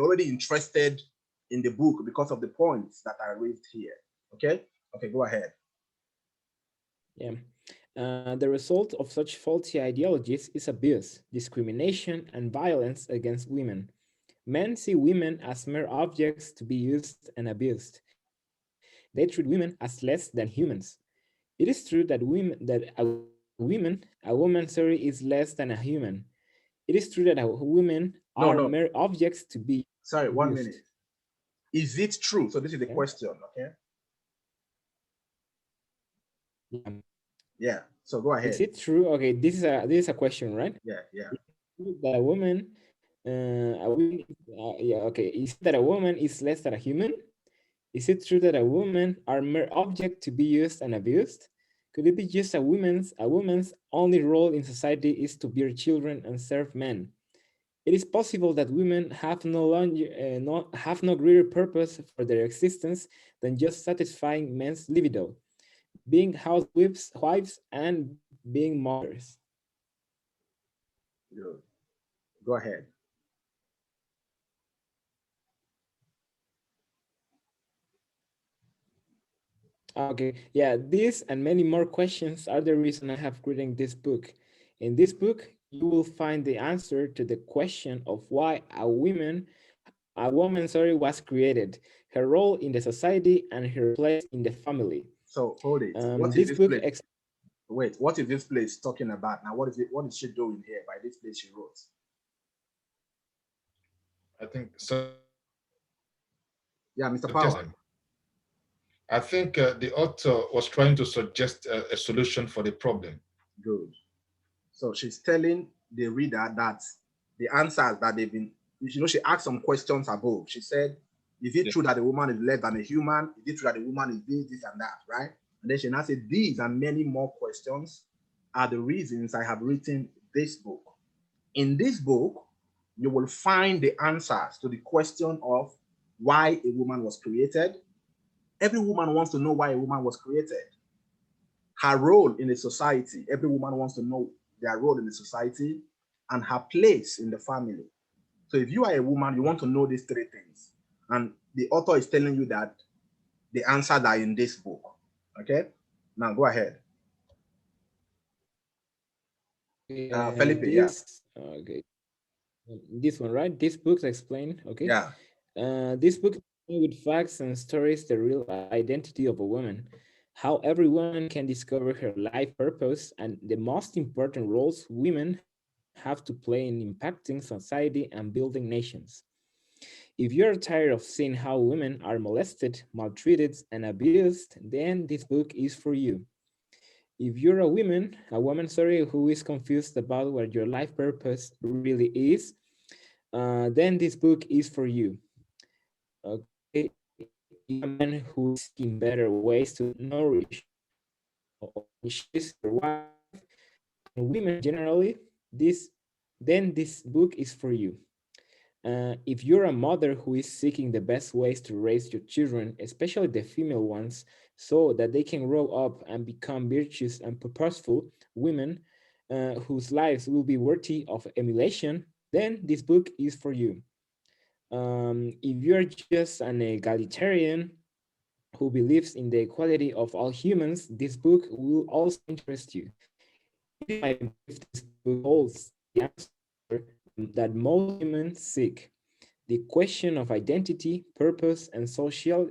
already interested in the book because of the points that are raised here. Okay? Okay, go ahead. Yeah. The result of such faulty ideologies is abuse, discrimination, and violence against women. Men see women as mere objects to be used and abused. They treat women as less than humans. It is true that a woman, sorry, is less than a human. It is true that women No, are no. mere objects to be Sorry, 1 minute. abused. Is it true? So this is the Yeah. question, okay? Yeah. Yeah. So go Is ahead. it true? Okay, this is a question, right? Yeah, yeah. Is it true that a woman, yeah, okay. Is it that a woman is less than a human? Is it true that a woman are mere object to be used and abused? Could it be just a woman's only role in society is to bear children and serve men? It is possible that women have no longer have no greater purpose for their existence than just satisfying men's libido, being wives, and being mothers. Good. Go ahead. Okay, yeah, this and many more questions are the reason I have written this book. In this book, you will find the answer to the question of why a woman, sorry, was created, her role in the society, and her place in the family. So hold it. What is This this book, place? Wait, what is this place talking about now? What is it? What is she doing here by this place she wrote? I think Yeah, Mr. Power. suggesting. I think the author was trying to suggest a solution for the problem. Good. So she's telling the reader that the answers that they've been, she asked some questions above. She said, is it Yeah. true that the woman is less than a human? Is it true that the woman is this, and that, right? And then she now said, these and many more questions are the reasons I have written this book. In this book, you will find the answers to the question of why a woman was created. Every woman wants to know why a woman was created. Her role in the society, every woman wants to know their role in the society and her place in the family. So if you are a woman, you want to know these three things. And the author is telling you that the answers are in this book. Okay? Now go ahead. Felipe, yeah. This one, right? This book explain, okay? Yeah. This book with facts and stories the real identity of a woman, how every woman can discover her life purpose, and the most important roles women have to play in impacting society and building nations. If you're tired of seeing how women are molested, maltreated, and abused, then this book is for you. If you're a woman, sorry, who is confused about what your life purpose really is, then this book is for you. Okay, if you're a man who is seeking better ways to nourish or enrich your wife and women generally, this then this book is for you. If you're a mother who is seeking the best ways to raise your children, especially the female ones, so that they can grow up and become virtuous and purposeful women whose lives will be worthy of emulation, then this book is for you. If you're just an egalitarian who believes in the equality of all humans, this book will also interest you. It is my belief this book holds the answer that most humans seek, the question of identity, purpose, and societal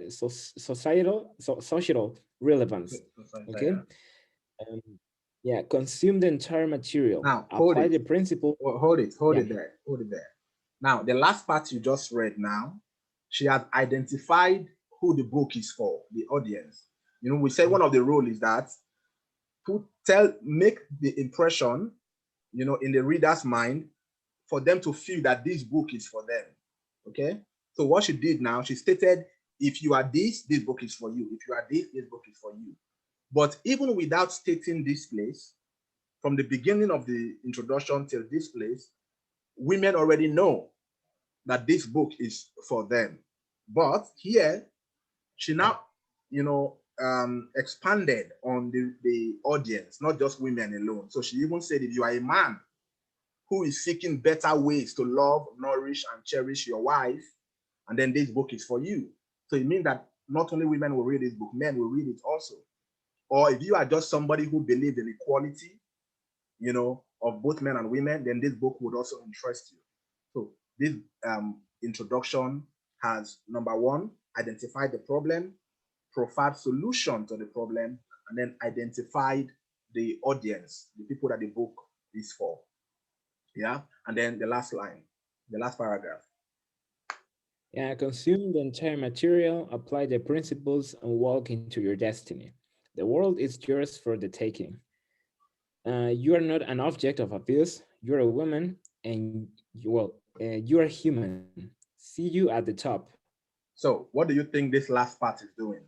relevance. Okay. Um, yeah, consume the entire material. Now, Apply the principle. hold Yeah. it there, hold it there. Now, the last part you just read now, she has identified who the book is for, the audience. You know, we said one of the rules is that make the impression, you know, in the reader's mind for them to feel that this book is for them. Okay. So what she did now, she stated, if you are this book is for you. If you are this book is for you. But even without stating this place, from the beginning of the introduction till this place, women already know that this book is for them. But here, she now, you know, expanded on the audience, not just women alone. So she even said, if you are a man who is seeking better ways to love, nourish, and cherish your wife, and then this book is for you. So it means that not only women will read this book, men will read it also. Or if you are just somebody who believes in equality, you know, of both men and women, then this book would also interest you. So this introduction has, number one, identified the problem, provide solution to the problem, and then identified the audience, the people that the book is for. Yeah. And then the last line, the last paragraph. Yeah, consume the entire material, apply the principles, and walk into your destiny. The world is yours for the taking. You are not an object of abuse. You're a woman, and you are human. See you at the top. So what do you think this last part is doing?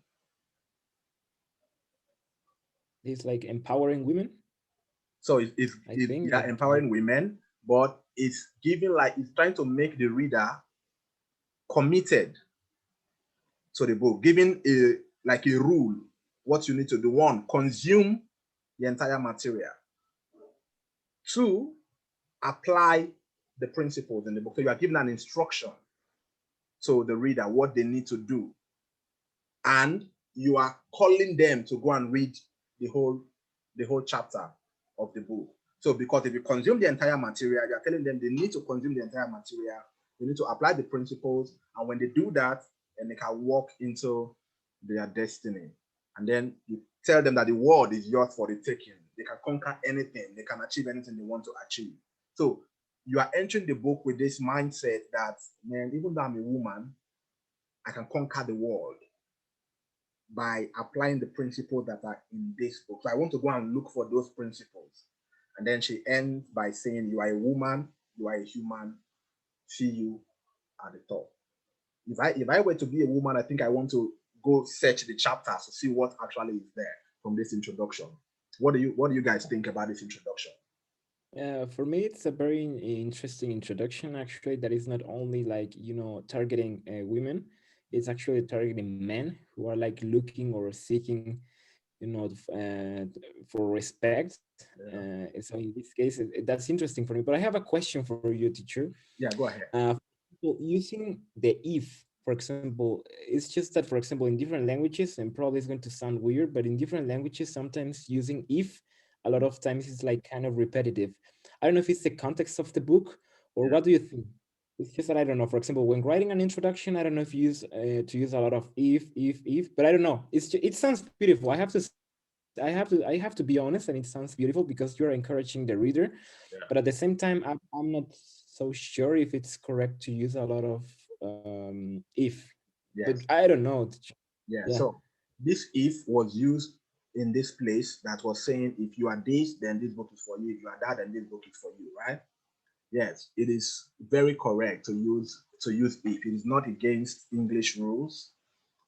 It's like empowering women. So I think yeah, empowering women, but it's giving, like, it's trying to make the reader committed to the book, giving a rule, what you need to do. One, consume the entire material. Two, apply the principles in the book. So you are giving an instruction to the reader what they need to do, and you are calling them to go and read the whole chapter of the book. So because if you consume the entire material, you are telling them they need to consume the entire material. They need to apply the principles, and when they do that, then they can walk into their destiny. And then you tell them that the world is yours for the taking. They can conquer anything. They can achieve anything they want to achieve. So you are entering the book with this mindset that, man, even though I'm a woman, I can conquer the world by applying the principles that are in this book. So I want to go and look for those principles. And then she ends by saying, you are a woman, you are a human, see you at the top. If I were to be a woman, I think I want to go search the chapters to see what actually is there from this introduction. What do you guys think about this introduction? For me, it's a very interesting introduction, actually, that is not only like, targeting women, it's actually targeting men who are like looking or seeking, for respect. Yeah. So in this case, that's interesting for me. But I have a question for you, teacher. Yeah, go ahead. Using the if, for example, it's just that, for example, in different languages, and probably it's going to sound weird, but in different languages, sometimes using if a lot of times is like kind of repetitive. I don't know if it's the context of the book or what do you think? It's just that I don't know. For example, when writing an introduction, I don't know if you use to use a lot of if, but I don't know. It sounds beautiful. I have to be honest, and it sounds beautiful because you're encouraging the reader. Yeah. But at the same time, I'm not so sure if it's correct to use a lot of if. Yes. But I don't know. Yeah. Yeah. So this if was used in this place that was saying, if you are this, then this book is for you. If you are that, then this book is for you, right? Yes, it is very correct to use if. It is not against English rules,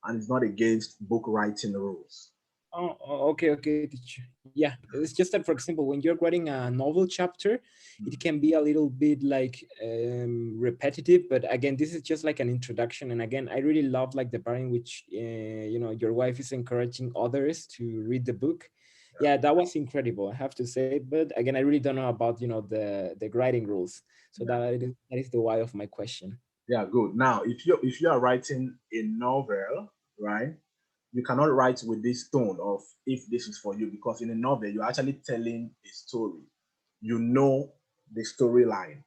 and it's not against book writing rules. Okay, teacher. Yeah, it's just that, for example, when you're writing a novel chapter, it can be a little bit like repetitive. But again, this is just like an introduction. And again, I really love like the part in which your wife is encouraging others to read the book. Yeah, that was incredible, I have to say. But again, I really don't know about the writing rules. So that is the why of my question. Yeah, good. Now, if you are writing a novel, right, you cannot write with this tone of if this is for you, because in a novel you're actually telling a story. You know the storyline,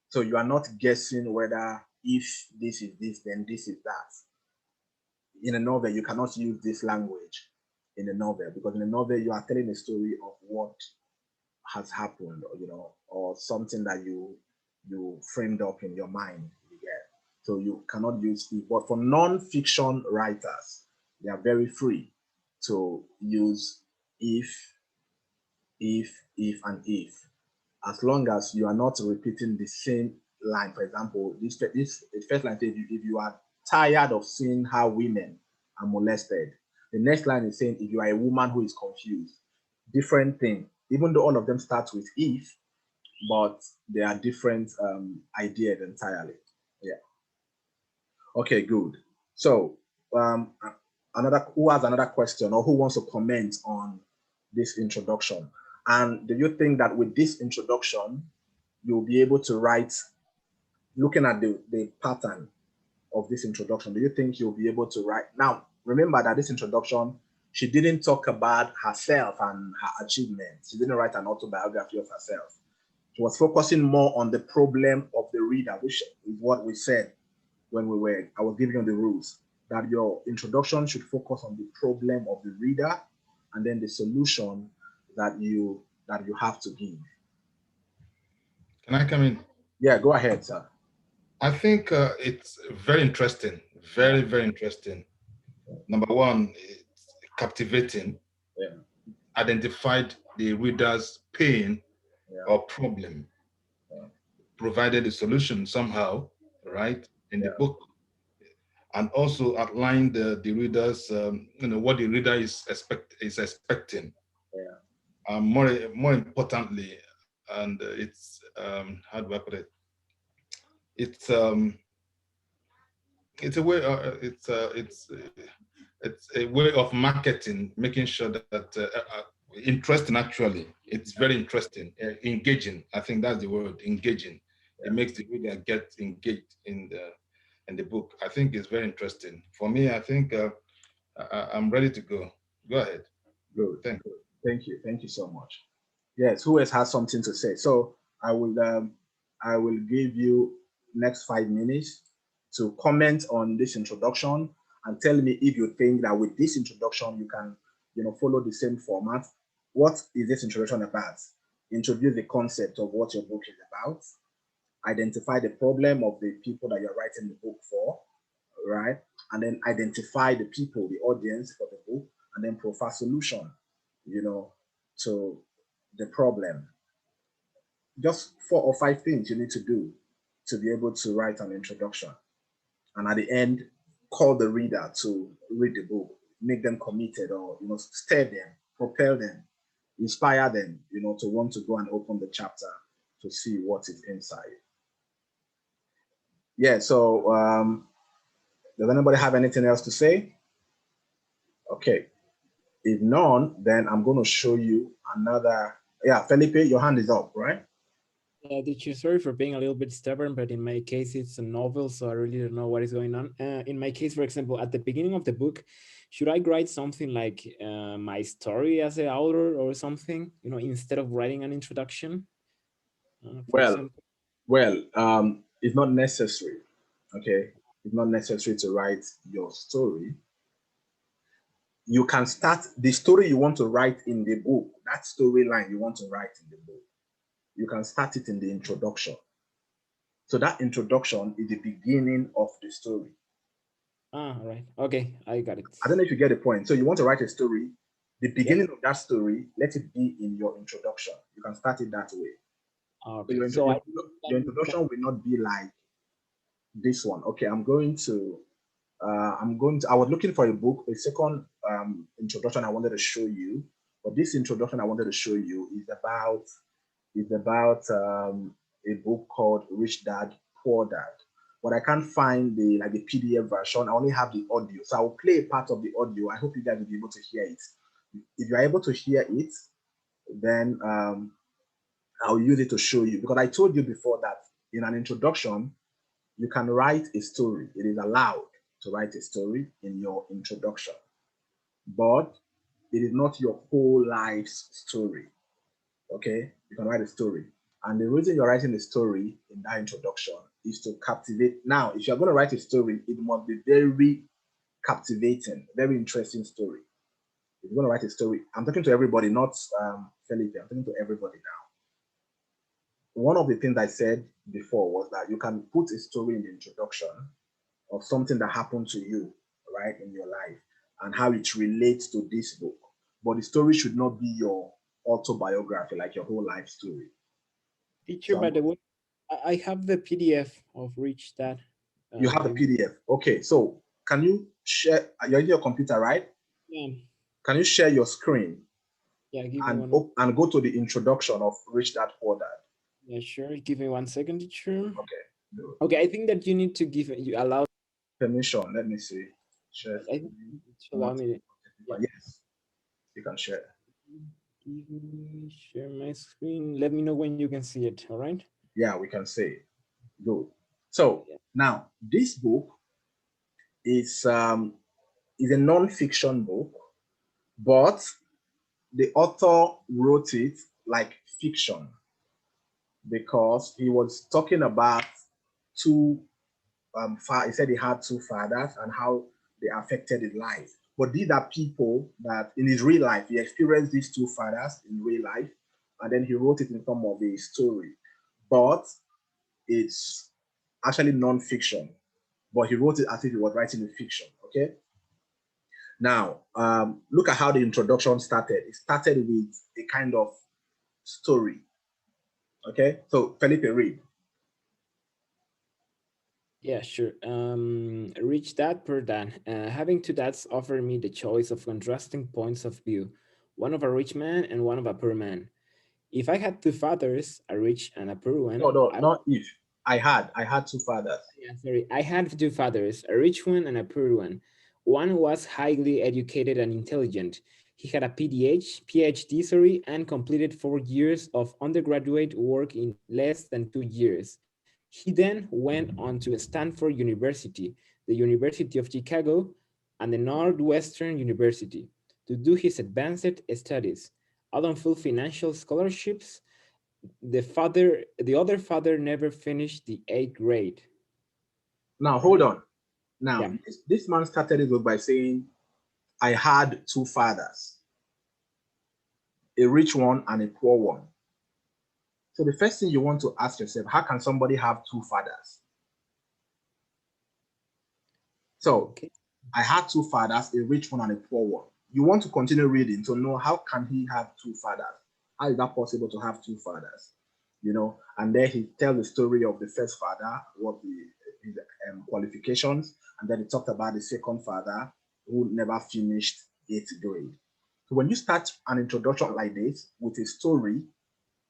so you are not guessing whether if this is this, then this is that. In a novel, you cannot use this language in a novel, because in a novel you are telling a story of what has happened, or or something that you framed up in your mind. You get, so you cannot use it. But for non-fiction writers, they are very free to use if, and if, as long as you are not repeating the same line. For example, this the first line says, if you are tired of seeing how women are molested. The next line is saying, if you are a woman who is confused. Different thing, even though all of them start with if, but they are different ideas entirely. Yeah. Okay, good. So who has another question, or who wants to comment on this introduction? And do you think that with this introduction, you'll be able to write, looking at the pattern of this introduction, do you think you'll be able to write? Now, remember that this introduction, she didn't talk about herself and her achievements. She didn't write an autobiography of herself. She was focusing more on the problem of the reader, which is what we said when I was giving you the rules, that your introduction should focus on the problem of the reader, and then the solution that you have to give. Can I come in? Yeah, go ahead, sir. I think it's very interesting, very interesting. Number one, it's captivating. Yeah. Identified the reader's pain or problem, provided a solution somehow, right, in the book, and also outlined the reader's, what the reader is expecting. Yeah. More importantly, and it's how do I put it? It's a way. It's a way of marketing, making sure that interesting. Actually, it's very interesting, engaging. I think that's the word, engaging. It makes the reader get engaged in the book. I think it's very interesting. For me, I think I'm ready to go. Go ahead. Good. Thank you. Thank you so much. Yes. Who else has something to say? So I will give you next 5 minutes to comment on this introduction and tell me if you think that with this introduction you can, follow the same format. What is this introduction about? Introduce the concept of what your book is about. Identify the problem of the people that you're writing the book for, right? And then identify the people, the audience for the book, and then provide solution, to the problem. Just 4 or 5 things you need to do to be able to write an introduction. And at the end, call the reader to read the book, make them committed, or stir them, propel them, inspire them, to want to go and open the chapter to see what is inside. Yeah, so does anybody have anything else to say? Okay. If none, then I'm going to show you another. Yeah, Felipe, your hand is up, right? Yeah, teacher, sorry for being a little bit stubborn, but in my case, it's a novel, so I really don't know what is going on. In my case, for example, at the beginning of the book, should I write something like my story as an author or something, instead of writing an introduction, for example? Well, it's not necessary, okay? It's not necessary to write your story. You can start the story you want to write in the book, that storyline you want to write in the book. You can start it in the introduction. So that introduction is the beginning of the story. Ah, right. Okay, I got it. I don't know if you get the point. So you want to write a story, the beginning of that story, let it be in your introduction. You can start it that way. Okay. So your introduction will not be like this one. Okay, I was looking for a book, a second introduction I wanted to show you. But this introduction I wanted to show you is about a book called Rich Dad Poor Dad. But I can't find the PDF version. I only have the audio, so I will play a part of the audio. I hope you guys will be able to hear it. If you're able to hear it, then I'll use it to show you, because I told you before that in an introduction, you can write a story. It is allowed to write a story in your introduction, but it is not your whole life's story. Okay, you can write a story. And the reason you're writing a story in that introduction is to captivate. Now, if you're going to write a story, it must be very captivating, very interesting story. If you're going to write a story, I'm talking to everybody, not Felipe, I'm talking to everybody now. One of the things I said before was that you can put a story in the introduction of something that happened to you, right, in your life, and how it relates to this book. But the story should not be your autobiography, like your whole life story. Teacher, So by the way, I have the PDF of Rich Dad. you have a PDF. Okay, so can you share? You're in your computer, right? Yeah. Can you share your screen? Yeah, give me and, one. and go to the introduction of Rich Dad Poor Dad? Yeah, sure. Give me 1 second, teacher. Okay. Good. Okay, I think that you need to give you allow Permission. Let me see. Share. I think to allow me. Yeah. Yes, you can share. Give me share my screen. Let me know when you can see it. All right. Yeah, we can see. Good. So now this book is a non-fiction book, but the author wrote it like fiction because he was talking about two. He said he had two fathers and how they affected his life. But these are people that in his real life, he experienced these two fathers in real life, and then he wrote it in form of a story. But it's actually non-fiction, but he wrote it as if he was writing a fiction, okay? Now, look at how the introduction started. It started with a kind of story, okay? So Felipe, read. Yeah, sure. Rich Dad Poor Dad. Having two dads offered me the choice of contrasting points of view, one of a rich man and one of a poor man. If I had two fathers, a rich and a poor one. No, not if. I had two fathers. Yeah, sorry. I had two fathers, a rich one and a poor one. One was highly educated and intelligent. He had a PhD, sorry, and completed 4 years of undergraduate work in less than 2 years. He then went on to Stanford University, the University of Chicago, and the Northwestern University to do his advanced studies. Although full financial scholarships, the other father never finished the 8th grade. Now, hold on. Now, Yeah. this man started it by saying, I had two fathers, a rich one and a poor one. So the first thing you want to ask yourself, how can somebody have two fathers? So I had two fathers, a rich one and a poor one. You want to continue reading to know how can he have two fathers? How is that possible to have two fathers? You know, and then he tells the story of the first father, what his qualifications, and then he talked about the second father who never finished 8th grade. So when you start an introduction like this with a story,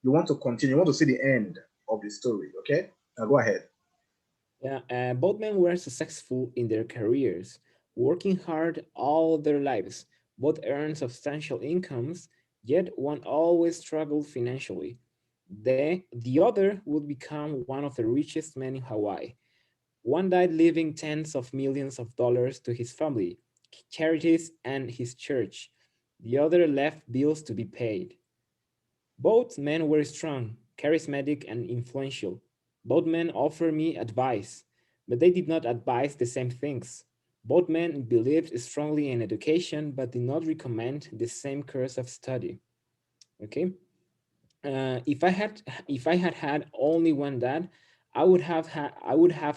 you want to continue, you want to see the end of the story, okay? Now go ahead. Yeah, both men were successful in their careers, working hard all their lives. Both earned substantial incomes, yet one always struggled financially. The other would become one of the richest men in Hawaii. One died leaving tens of millions of dollars to his family, charities, and his church. The other left bills to be paid. Both men were strong, charismatic, and influential. Both men offered me advice, but they did not advise the same things. Both men believed strongly in education, but did not recommend the same course of study. Okay. If I had had only one dad, I would have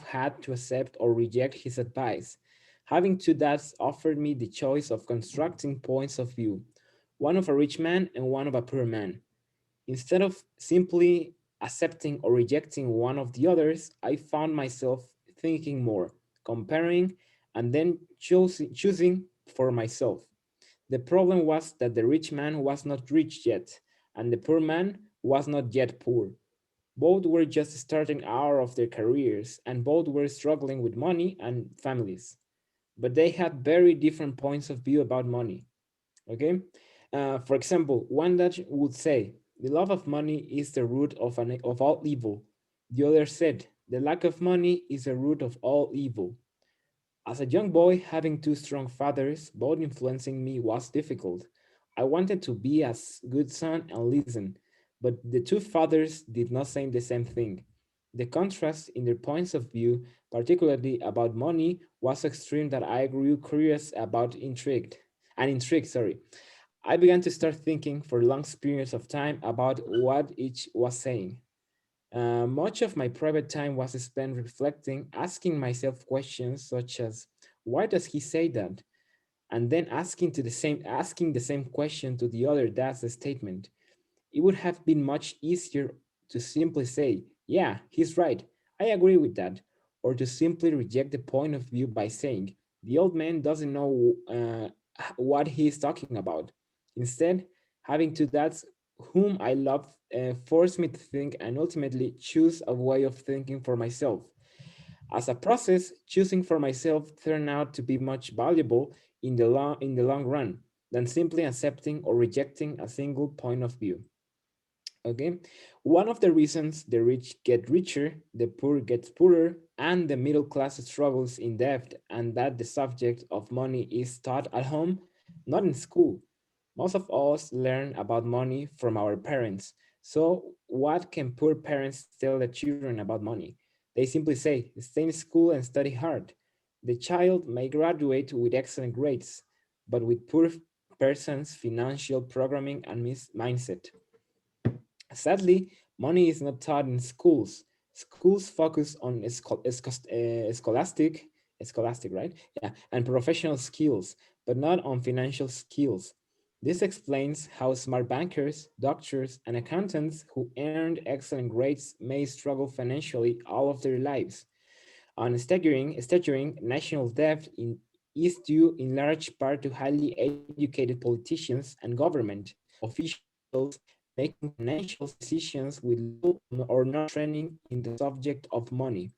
had to accept or reject his advice. Having two dads offered me the choice of constructing points of view, one of a rich man and one of a poor man. Instead of simply accepting or rejecting one of the others, I found myself thinking more, comparing, and then choosing for myself. The problem was that the rich man was not rich yet, and the poor man was not yet poor. Both were just starting out of their careers, and both were struggling with money and families. But they had very different points of view about money. Okay? For example, one that would say, the love of money is the root of all evil. The other said, the lack of money is the root of all evil. As a young boy, having two strong fathers, both influencing me, was difficult. I wanted to be a good son and listen, but the two fathers did not say the same thing. The contrast in their points of view, particularly about money, was so extreme that I grew curious about intrigued, sorry. I began to start thinking for long periods of time about what each was saying. Much of my private time was spent reflecting, asking myself questions such as, why does he say that? And then asking the same question to the other dad's statement. It would have been much easier to simply say, yeah, he's right, I agree with that, or to simply reject the point of view by saying, the old man doesn't know what he is talking about. Instead, having two dads whom I love forced me to think and ultimately choose a way of thinking for myself. As a process, choosing for myself turned out to be much valuable in the long run than simply accepting or rejecting a single point of view. Okay, one of the reasons the rich get richer, the poor gets poorer, and the middle class struggles in debt, and that the subject of money is taught at home, not in school. Most of us learn about money from our parents. So, what can poor parents tell their children about money? They simply say, stay in school and study hard. The child may graduate with excellent grades, but with poor person's financial programming and mindset. Sadly, money is not taught in schools. Schools focus on scholastic, right? Yeah, and professional skills, but not on financial skills. This explains how smart bankers, doctors, and accountants who earned excellent grades may struggle financially all of their lives. On staggering national debt is due in large part to highly educated politicians and government officials making financial decisions with little or no training in the subject of money.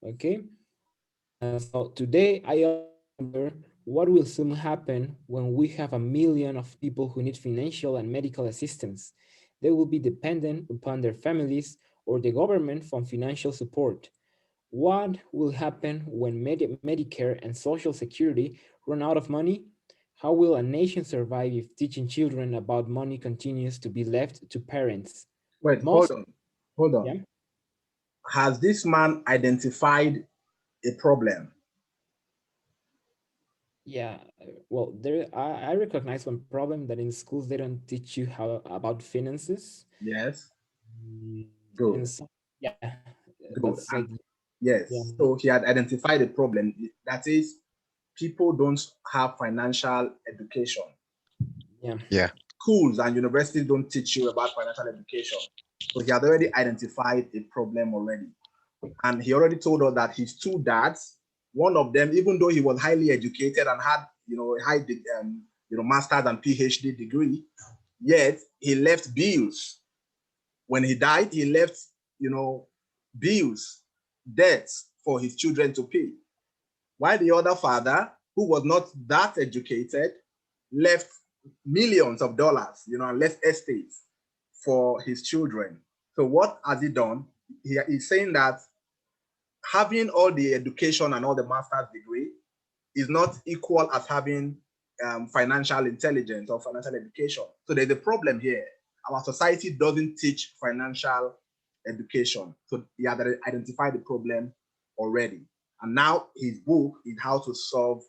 Okay, so today I often wonder what will soon happen when we have a million of people who need financial and medical assistance. They will be dependent upon their families or the government for financial support. What will happen when Medicare and Social Security run out of money? How will a nation survive if teaching children about money continues to be left to parents? Wait, Most, hold yeah, on. Has this man identified a problem? yeah. Well, I recognize one problem that in schools they don't teach you how about finances. Yes. Mm, Good. And so, yeah, Good. that's like, And yeah, yes, so he had identified a problem. That is, people don't have financial education. yeah, Yeah. Schools and universities don't teach you about financial education. So he had already identified a problem already. And he already told us that his two dads, one of them, even though he was highly educated and had, master's and PhD degree, yet he left bills. When he died, he left, bills, debts for his children to pay. While the other father, who was not that educated, left millions of dollars, and left estates for his children. So what has he done? He's saying that having all the education and all the master's degree is not equal as having financial intelligence or financial education. So there's a problem here. Our society doesn't teach financial education. So he had identified the problem already. And now his book is how to solve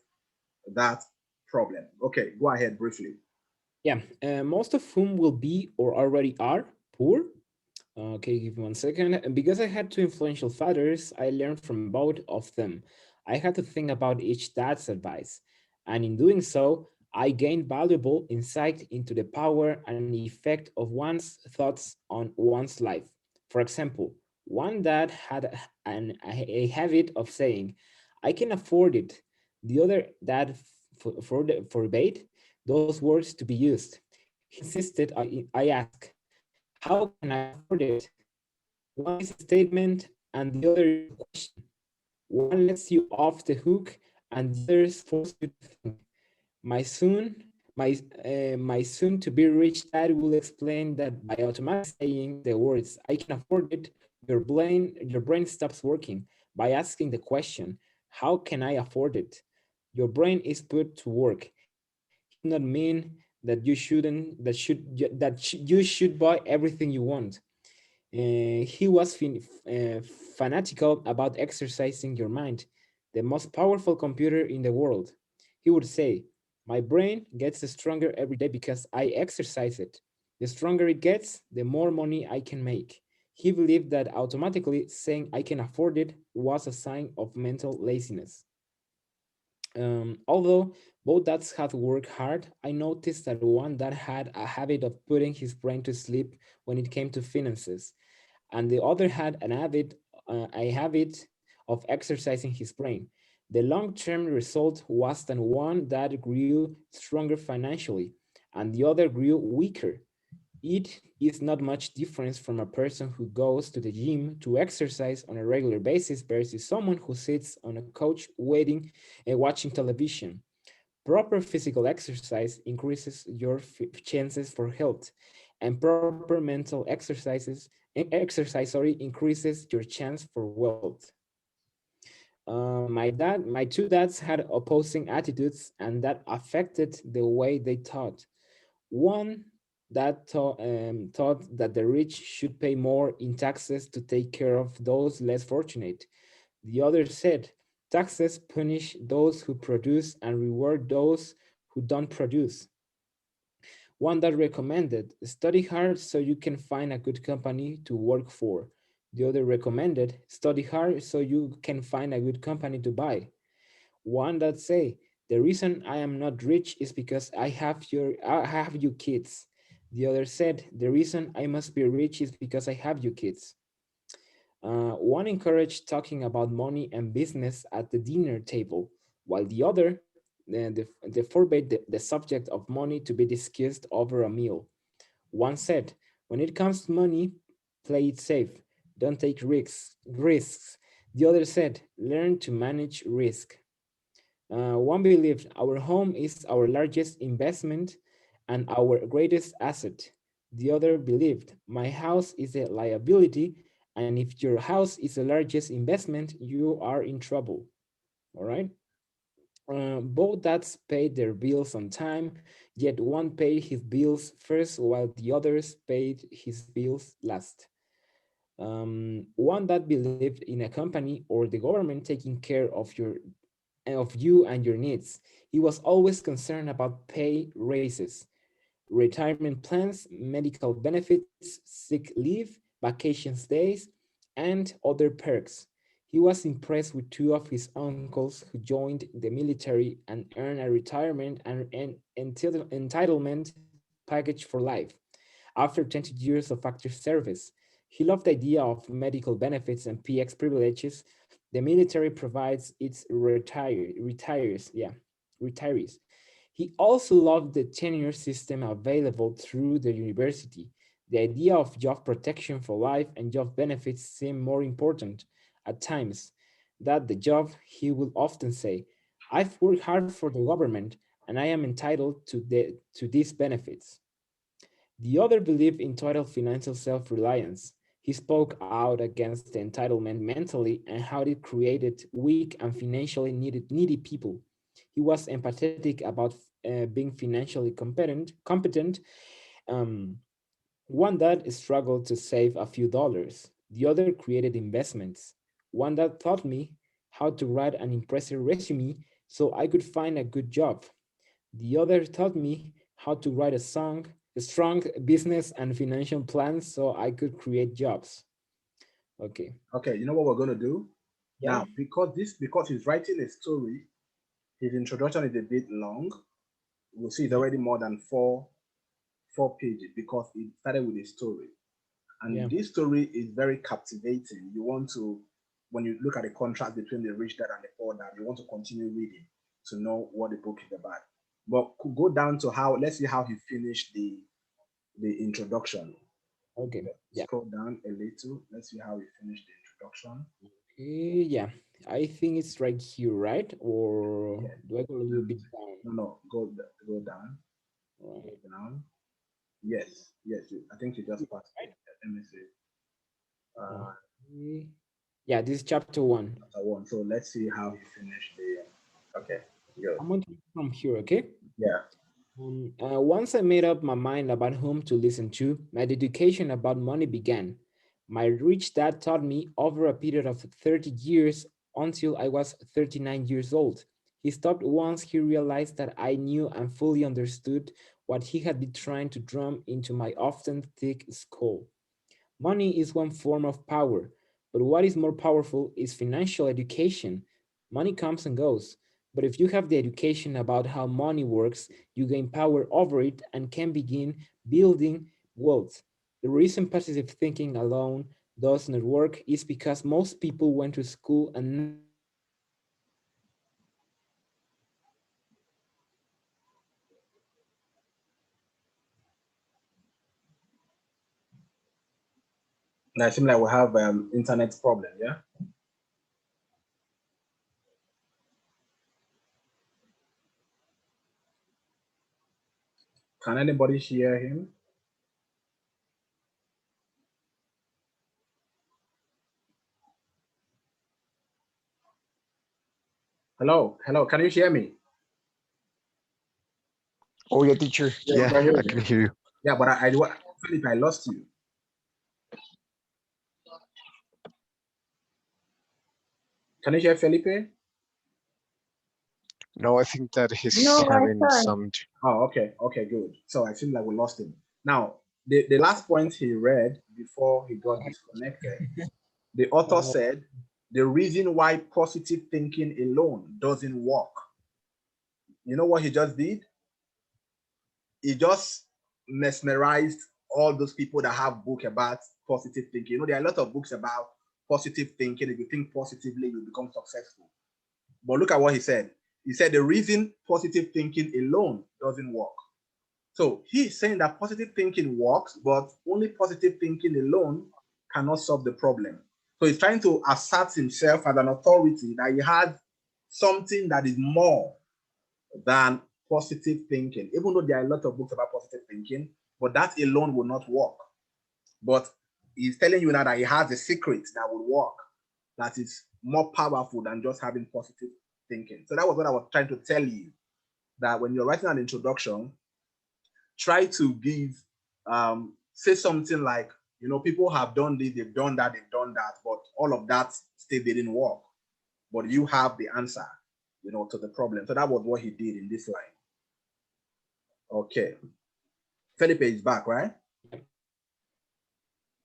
that problem. Okay, go ahead briefly. yeah. Most of whom will be or already are poor. Okay, give me 1 second. And because I had two influential fathers, I learned from both of them. I had to think about each dad's advice. And in doing so, I gained valuable insight into the power and effect of one's thoughts on one's life. For example, one dad had a habit of saying, I can afford it. The other dad forbade those words to be used. He insisted I ask, how can I afford it? One is a statement and the other is a question. One lets you off the hook and the other forces you to think. My soon, my soon to be rich dad will explain that by automatically saying the words "I can afford it," your brain stops working. By asking the question, "How can I afford it?" your brain is put to work. He did not mean that you shouldn't you should buy everything you want. He was fanatical about exercising your mind, the most powerful computer in the world. He would say, my brain gets stronger every day because I exercise it. The stronger it gets, the more money I can make. He believed that automatically saying I can afford it was a sign of mental laziness. Although both dads had worked hard, I noticed that one dad had a habit of putting his brain to sleep when it came to finances, and the other had a habit of exercising his brain. The long-term result was that one that grew stronger financially, and the other grew weaker. It is not much difference from a person who goes to the gym to exercise on a regular basis versus someone who sits on a couch waiting and watching television. Proper physical exercise increases your chances for health, and proper mental exercise increases your chance for wealth. My two dads had opposing attitudes, and that affected the way they thought. One that thought that the rich should pay more in taxes to take care of those less fortunate. The other said, taxes punish those who produce and reward those who don't produce. One that recommended, study hard so you can find a good company to work for. The other recommended, study hard so you can find a good company to buy. One that say, the reason I am not rich is because I have you kids. The other said, the reason I must be rich is because I have you kids. One encouraged talking about money and business at the dinner table, while the other they forbade the subject of money to be discussed over a meal. One said, when it comes to money, play it safe. Don't take risks. The other said, learn to manage risk. One believed our home is our largest investment and our greatest asset. The other believed my house is a liability, and if your house is the largest investment, you are in trouble. All right. Both dads paid their bills on time, yet one paid his bills first while the others paid his bills last. One that believed in a company or the government taking care of you and your needs. He was always concerned about pay raises, retirement plans, medical benefits, sick leave, vacations days, and other perks. He was impressed with two of his uncles who joined the military and earned a retirement and entitlement package for life after 20 years of active service. He loved the idea of medical benefits and PX privileges the military provides its retirees. He also loved the tenure system available through the university. The idea of job protection for life and job benefits seemed more important at times than the job. He would often say, I've worked hard for the government and I am entitled to these benefits. The other believed in total financial self-reliance. He spoke out against the entitlement mentally and how it created weak and financially needy people. He was empathetic about being financially competent. Um, One that struggled to save a few dollars. The other created investments. One that taught me how to write an impressive resume so I could find a good job. The other taught me how to write a strong business and financial plan so I could create jobs. Okay. Okay, you know what we're gonna do? Yeah. Now, because he's writing a story, his introduction is a bit long. We'll see it's already more than four pages because it started with a story. And Yeah. this story is very captivating. You want to, when you look at the contrast between the rich dad and the poor dad, you want to continue reading. to know what the book is about. But could go down to how, let's see how he finished the introduction. Okay. Yeah. Scroll down a little. Let's see how he finished the introduction. Yeah. I think it's right here, right? Or Yeah. do I go a little bit down? No, go down. Right. Go down. Yes. I think you just passed it. Let me see. Okay. Yeah, this is chapter 1. Chapter 1. So let's see how he finished the. Okay. Good. I'm going to read from here, okay? Yeah. Once I made up my mind about whom to listen to, my education about money began. My rich dad taught me over a period of 30 years until I was 39 years old. He stopped once he realized that I knew and fully understood what he had been trying to drum into my often thick skull. Money is one form of power, but what is more powerful is financial education. Money comes and goes, but if you have the education about how money works, you gain power over it and can begin building wealth. The reason positive thinking alone does not work is because most people went to school and Now it seems like we have internet problem. Yeah. Can anybody hear him? Hello. Can you hear me? Oh yeah, teacher. Yeah, Yeah, can hear I you. can hear you. Yeah, but Philip, I lost you. Can you hear Felipe? No, I think that he's No, I having can't. some. Oh, okay, good. So I feel like we lost him. Now, the last point he read before he got disconnected, the author said the reason why positive thinking alone doesn't work. You know what he just did? He just mesmerized all those people that have book about positive thinking. You know, there are a lot of books about positive thinking. If you think positively, you become successful. But look at what he said. He said the reason positive thinking alone doesn't work. So he's saying that positive thinking works, but only positive thinking alone cannot solve the problem. So he's trying to assert himself as an authority that he has something that is more than positive thinking, even though there are a lot of books about positive thinking, but that alone will not work. But he's telling you now that he has a secret that will work, that is more powerful than just having positive thinking. So that was what I was trying to tell you, that when you're writing an introduction, try to give, say something like, you know, people have done this, they've done that, but all of that still didn't work. But you have the answer, you know, to the problem. So that was what he did in this line. Okay. Felipe is back, right?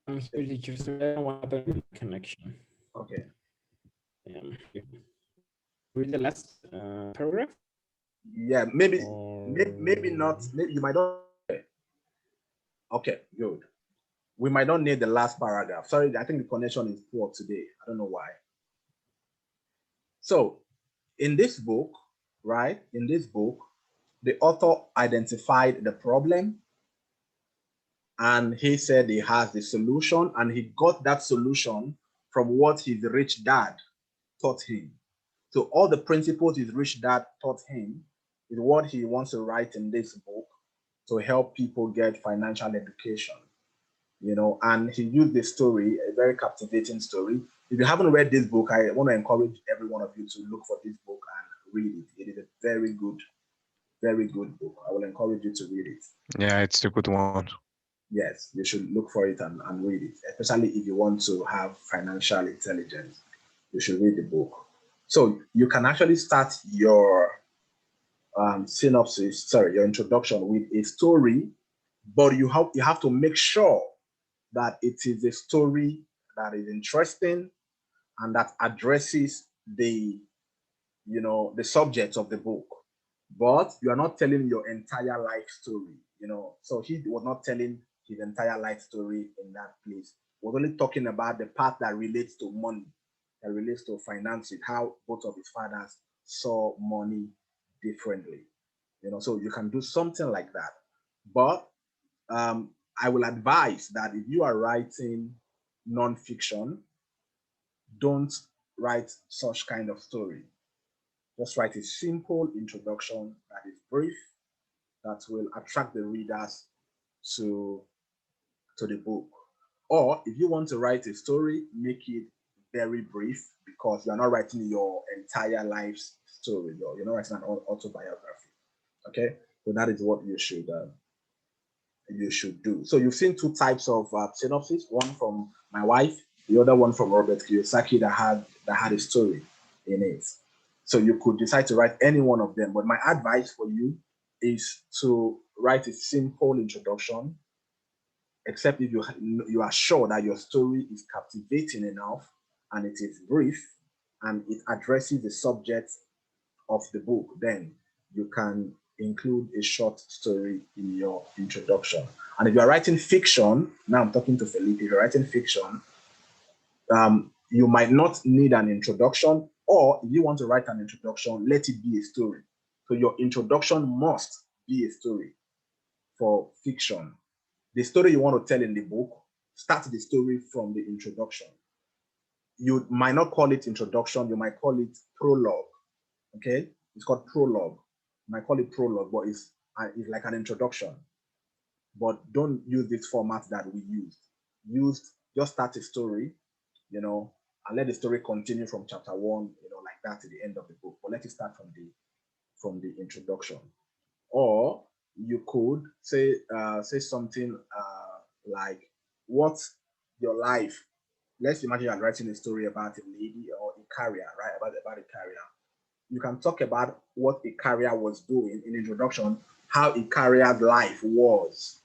I'm here to just what happened with the connection. Okay. Read the last paragraph. Yeah, maybe not. Maybe you might not. Okay, good. We might not need the last paragraph. Sorry, I think the connection is poor today. I don't know why. So, in this book, right? In this book, the author identified the problem, and he said he has the solution, and he got that solution from what his rich dad taught him. So all the principles his rich dad taught him is what he wants to write in this book to help people get financial education, you know. And he used the story, a very captivating story. If you haven't read this book, I want to encourage every one of you to look for this book and read it. It is a very good book. I will encourage you to read it. Yeah, it's a good one. Yes, you should look for it and read it, especially if you want to have financial intelligence. You should read the book. So you can actually start your your introduction with a story, but you have to make sure that it is a story that is interesting and that addresses the, you know, the subject of the book. But you are not telling your entire life story, you know. So he was not telling his entire life story in that place. He was only talking about the part that relates to money, that relates to finances, how both of his fathers saw money differently. So you can do something like that. But I will advise that if you are writing nonfiction, don't write such kind of story. Just write a simple introduction that is brief, that will attract the readers to the book. Or if you want to write a story, make it very brief, because you're not writing your entire life's story. You're not writing an autobiography. Okay, so that is what you should do. So you've seen two types of synopsis: one from my wife, the other one from Robert Kiyosaki that had a story in it. So you could decide to write any one of them. But my advice for you is to write a simple introduction, except if you are sure that your story is captivating enough and it is brief and it addresses the subject of the book, then you can include a short story in your introduction. And if you're writing fiction, now I'm talking to Felipe, if you're writing fiction, you might not need an introduction, or if you want to write an introduction, let it be a story. So your introduction must be a story for fiction. The story you want to tell in the book, start the story from the introduction. You might not call it introduction, you might call it prologue. Okay, it's called prologue. You might call it prologue, but it's like an introduction. But don't use this format that we used. Just start a story, and let the story continue from chapter 1, like that to the end of the book. But let it start from the introduction. Or you could say something like, what's your life? Let's imagine you're writing a story about a lady or a carrier, right? About a carrier. You can talk about what a carrier was doing in introduction, how a carrier's life was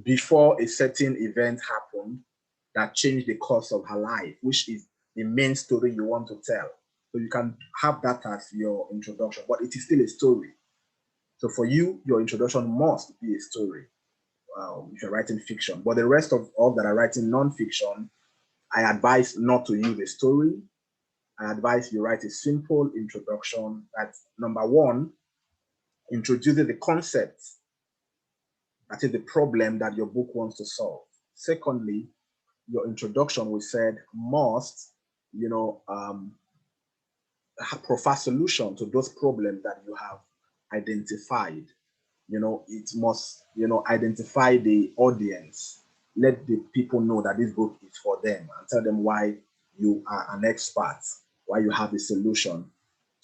before a certain event happened that changed the course of her life, which is the main story you want to tell. So you can have that as your introduction, but it is still a story. So for you, your introduction must be a story if you're writing fiction. But the rest of all that are writing nonfiction, I advise not to use a story. I advise you write a simple introduction that, number one, introduces the concept, that is the problem that your book wants to solve. Secondly, your introduction, we said, must, provide solution to those problems that you have identified. It must, identify the audience, let the people know that this book is for them, and tell them why you are an expert, why you have a solution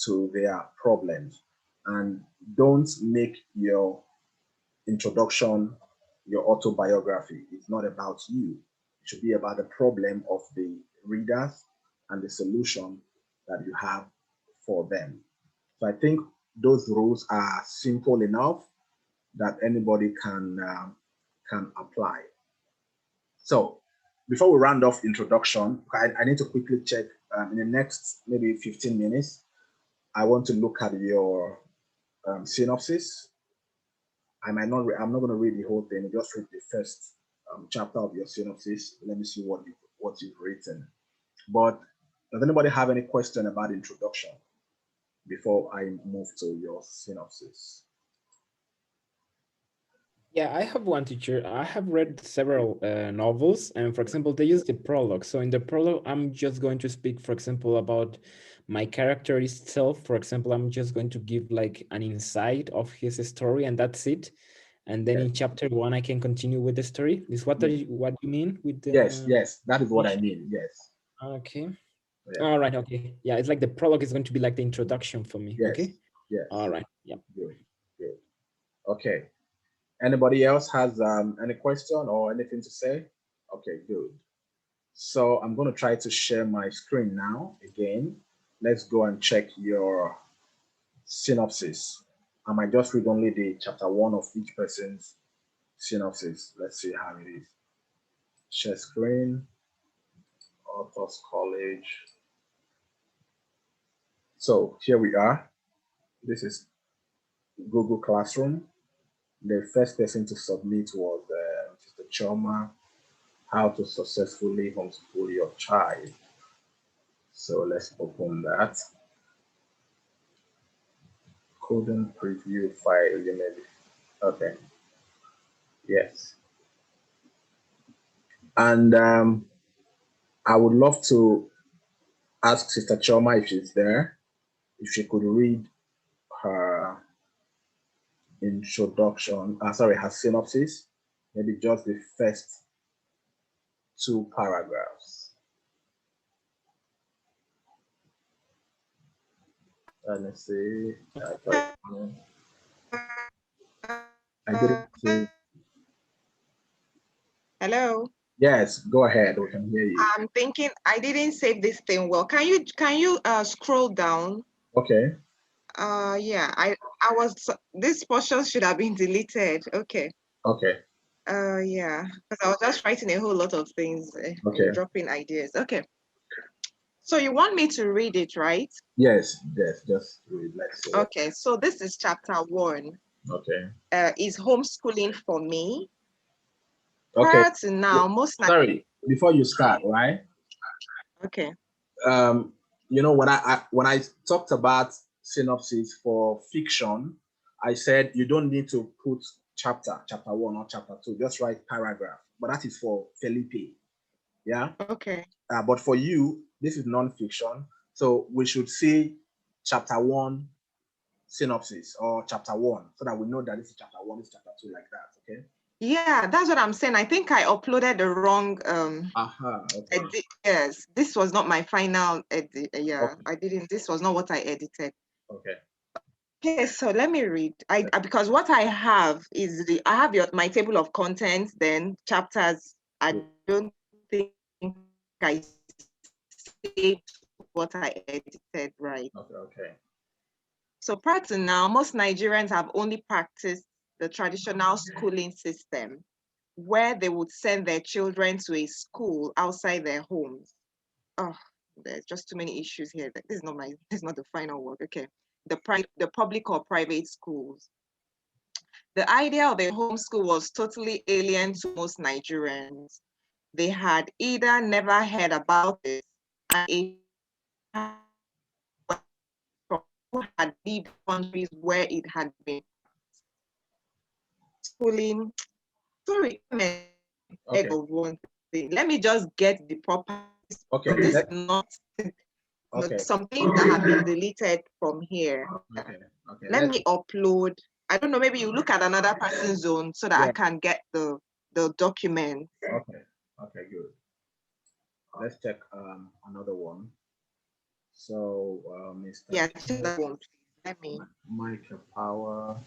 to their problems. And don't make your introduction your autobiography. It's not about you. It should be about the problem of the readers and the solution that you have for them. So I think those rules are simple enough that anybody can apply. So before we round off introduction, I need to quickly check in the next maybe 15 minutes. I want to look at your synopsis. I'm not going to read the whole thing. Just read the first chapter of your synopsis. Let me see what you've written. But does anybody have any question about introduction before I move to your synopsis? Yeah, I have one, teacher. I have read several novels, and for example, they use the prologue. So in the prologue, I'm just going to speak, for example, about my character itself. For example, I'm just going to give like an insight of his story, and that's it. And then in chapter 1, I can continue with the story. Is what you mean with the? Yes, that is what I mean. Yes. Okay. Yeah. All right. Okay. Yeah, it's like the prologue is going to be like the introduction for me. Yes. Okay. Yes. All right. Yeah. Good. Okay. Anybody else has any question or anything to say? Okay, good. So I'm going to try to share my screen now again. Let's go and check your synopsis. I might just read only the chapter 1 of each person's synopsis. Let's see how it is. Share screen, Authors College. So here we are. This is Google Classroom. The first person to submit was Mr. Choma, how to successfully homeschool your child. So let's open that. couldn't preview file. You maybe. Okay. Yes. And I would love to ask Sister Choma if she's there, if she could read her introduction, her synopsis, maybe just the first 2 paragraphs. Let me see. I didn't see. Hello. Yes, go ahead. We can hear you. I'm thinking I didn't save this thing well. Can you scroll down? Okay. Yeah, I was, this portion should have been deleted. Okay. Okay. Yeah, because I was just writing a whole lot of things and dropping ideas. Okay. So you want me to read it, right? Yes, just read. Let's see. Okay, so this is chapter 1. Okay. Is homeschooling for me? Okay. Prior to now, Sorry, before you start, right? Okay. You know, when I talked about synopsis for fiction, I said you don't need to put chapter 1 or chapter 2, just write paragraph. But that is for Felipe. Yeah. Okay. But for you, this is non-fiction, so we should say chapter 1 synopsis or chapter 1, so that we know that this is chapter 1, this is chapter 2, like that. Okay. Yeah, that's what I'm saying. I think I uploaded the wrong okay. yes, this was not my final edit. Yeah, Okay. I didn't, this was not what I edited. Okay. Okay, so let me read. Because what I have is I have my table of contents, then chapters. I don't think I saved what I edited right. Okay. So prior to now, most Nigerians have only practiced the traditional schooling system, where they would send their children to a school outside their homes. Oh, there's just too many issues here. This is not the final word. Okay. The public or private schools. The idea of a homeschool was totally alien to most Nigerians. They had either never heard about it, and had lived countries where it had been schooling. Sorry, one thing. Let me just get the proper. Okay. This is not something that have been deleted from here. Okay. Let me upload. I don't know, maybe you look at another person's zone so that I can get the document. Okay, good. Let's check another one. So Mr. Yeah, that one. Let me. Michael Power.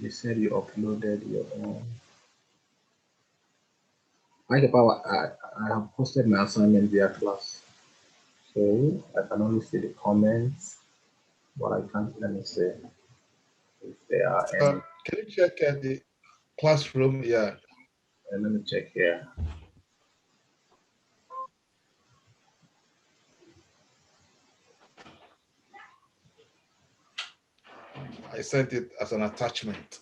You said you uploaded your own. Michael Power, I have posted my assignment via class. So I can only see the comments, but I can't, let me see if there are any. Can you check the classroom? Yeah. And let me check here. I sent it as an attachment.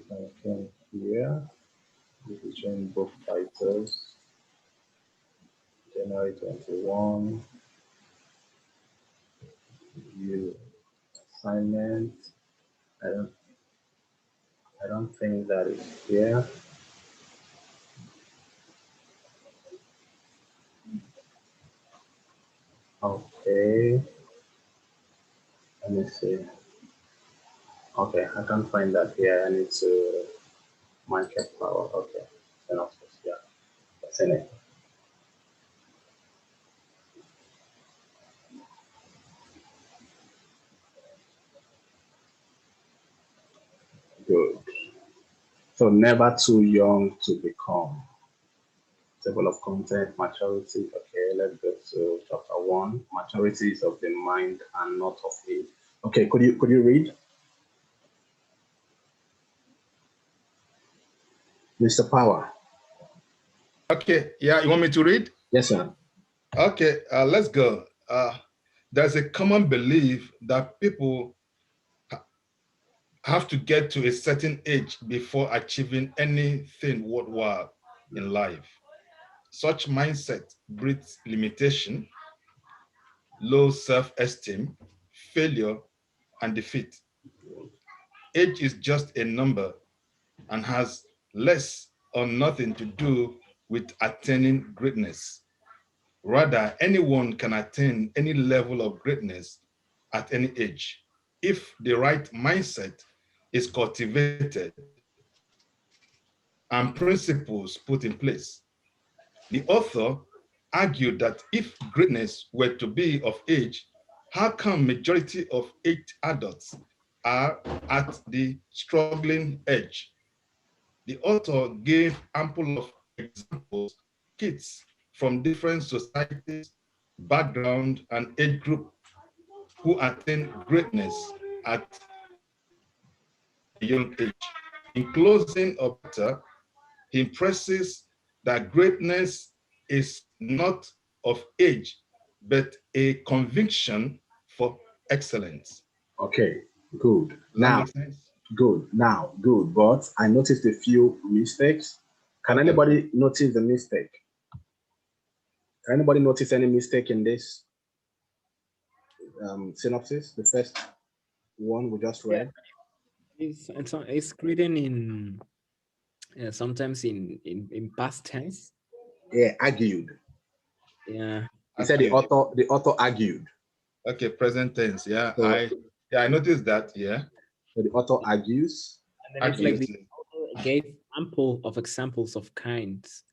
Okay, here, revision book titles, January 21, review assignment. I don't think that is here. Okay. Let me see. Okay, I can't find that here. I need to Minecraft power. Okay. Yeah. That's in it. Good. So never too young to become. Table of content, maturity. Okay, let's go to chapter 1. Maturity is of the mind and not of age. Okay, could you read? Mr. Power. Okay, yeah, you want me to read? Yes, sir. Okay, let's go. There's a common belief that people have to get to a certain age before achieving anything worthwhile in life. Such mindset breeds limitation, low self-esteem, failure, and defeat. Age is just a number and has less or nothing to do with attaining greatness. Rather, anyone can attain any level of greatness at any age if the right mindset is cultivated and principles put in place. The author argued that if greatness were to be of age, how come majority of aged adults are at the struggling edge? The author gave ample of examples, kids from different societies, background, and age group who attain greatness at a young age. In closing of the, he impresses that greatness is not of age, but a conviction for excellence. Okay, good. Does that Now, make sense? good. Now, good. But I noticed a few mistakes. Can Okay. anybody notice the mistake? Can anybody notice any mistake in this synopsis? The first one we just read. It's written in sometimes in past tense. Yeah, argued. Yeah. He said the author argued. Okay, present tense. Yeah, So, I noticed that. Yeah. so the author argues. And then it's like the author gave ample of examples of kinds.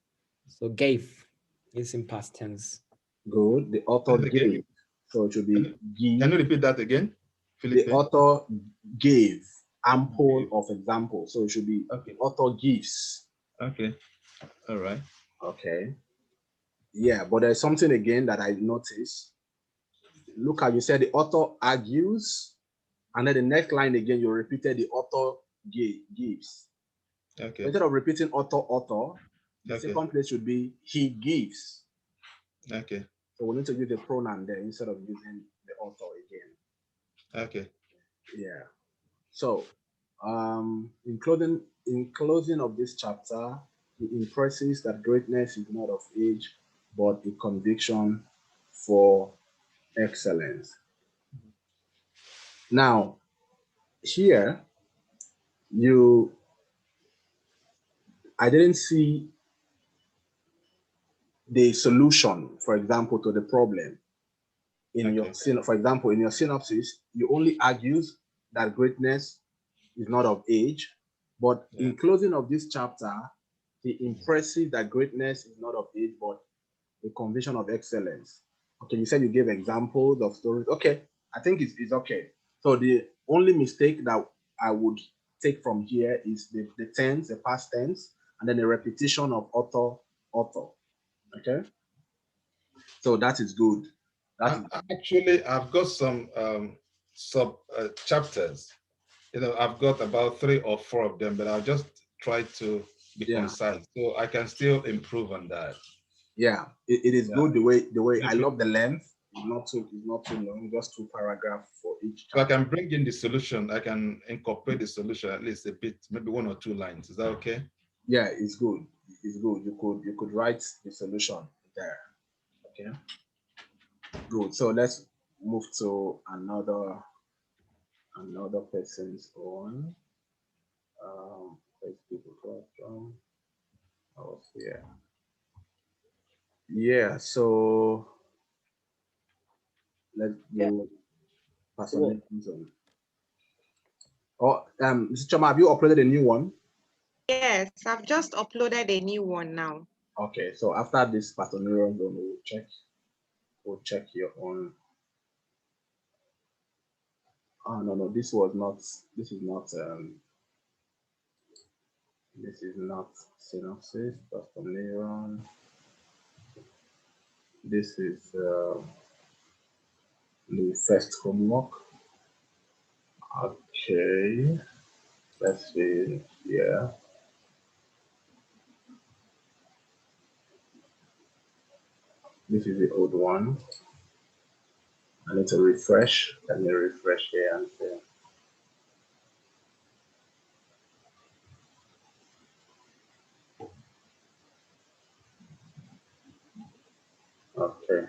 So gave is in past tense. Good. The author gave. So it should be give. Can you repeat that again, Philippe? The author gave ample of examples. So it should be Okay. the author gives. Okay. All right. Okay. Yeah, but there's something again that I noticed. Look how you said the author argues, and then the next line again, you repeated the author gives. Okay. Instead of repeating author, the Okay. second place should be he gives. Okay. So we need to use the pronoun there instead of using the author again. Okay. Yeah. So in closing of this chapter, he impresses that greatness is not of age, but a conviction for excellence. Now, here, I didn't see the solution, for example, to the problem. For example, in your synopsis, you only argues that greatness is not of age, but in closing of this chapter, he impresses that greatness is not of age, but a conviction of excellence. Okay, you said you gave examples of stories. Okay, I think it's okay. So the only mistake that I would take from here is the tense, the past tense, and then the repetition of author. Okay, so that is good. Actually, I've got some sub chapters. I've got about 3 or 4 of them, but I'll just try to be concise, so I can still improve on that. Yeah, it is good the way I love the length. It's not too long, just 2 paragraphs for each chapter. So I can bring in the solution. I can incorporate the solution at least a bit, maybe 1 or 2 lines. Is that okay? Yeah, it's good. It's good. You could write the solution there. Okay. Good. So let's move to another person's own. I was here. Yeah. So let's do personalities on. Oh, Mr. Chama, have you uploaded a new one? Yes, I've just uploaded a new one now. Okay, so after this personal zone, we'll check your own. Oh no, this is not synopsis, personal. This is the first homework. Okay, let's see. Yeah. This is the old one. I need to refresh. Let me refresh here and see. Okay.